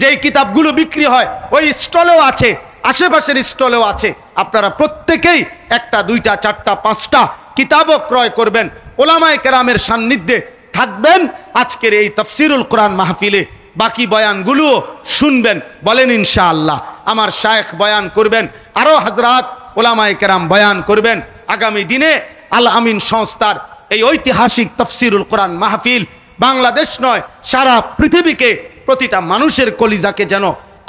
যেই কিতাবগুলো বিক্রি হয় ওই স্টলেও আছে, আশেপাশের স্টলেও আছে। আপনারা প্রত্যেকেই একটা, দুইটা, চারটা, পাঁচটা কিতাবও ক্রয় করবেন, ওলামায়ে কেরামের সান্নিধ্যে থাকবেন, আজকের এই তাফসিরুল কোরআন মাহফিলে বাকি বয়ানগুলোও শুনবেন। বলেন ইনশাআল্লাহ। আমার শায়েখ বয়ান করবেন, আরও হযরত ওলামায়ে কেরাম বয়ান করবেন। আগামী দিনে আল আমিন সংস্থার এই ঐতিহাসিক তাফসিরুল কোরআন মাহফিল বাংলাদেশ নয়, সারা পৃথিবীকে, প্রতিটা মানুষের কলিজাকে যেন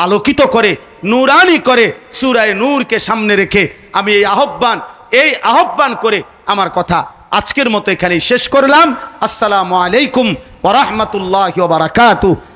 আলোকিত করে, নূরানি করে, সূরা নূরকে সামনে রেখে আমি এই আহ্বান করে আমার কথা আজকের মতো এখানেই শেষ করলাম। আসসালামু আলাইকুম ওয়া রাহমাতুল্লাহি ওয়া বারাকাতুহু।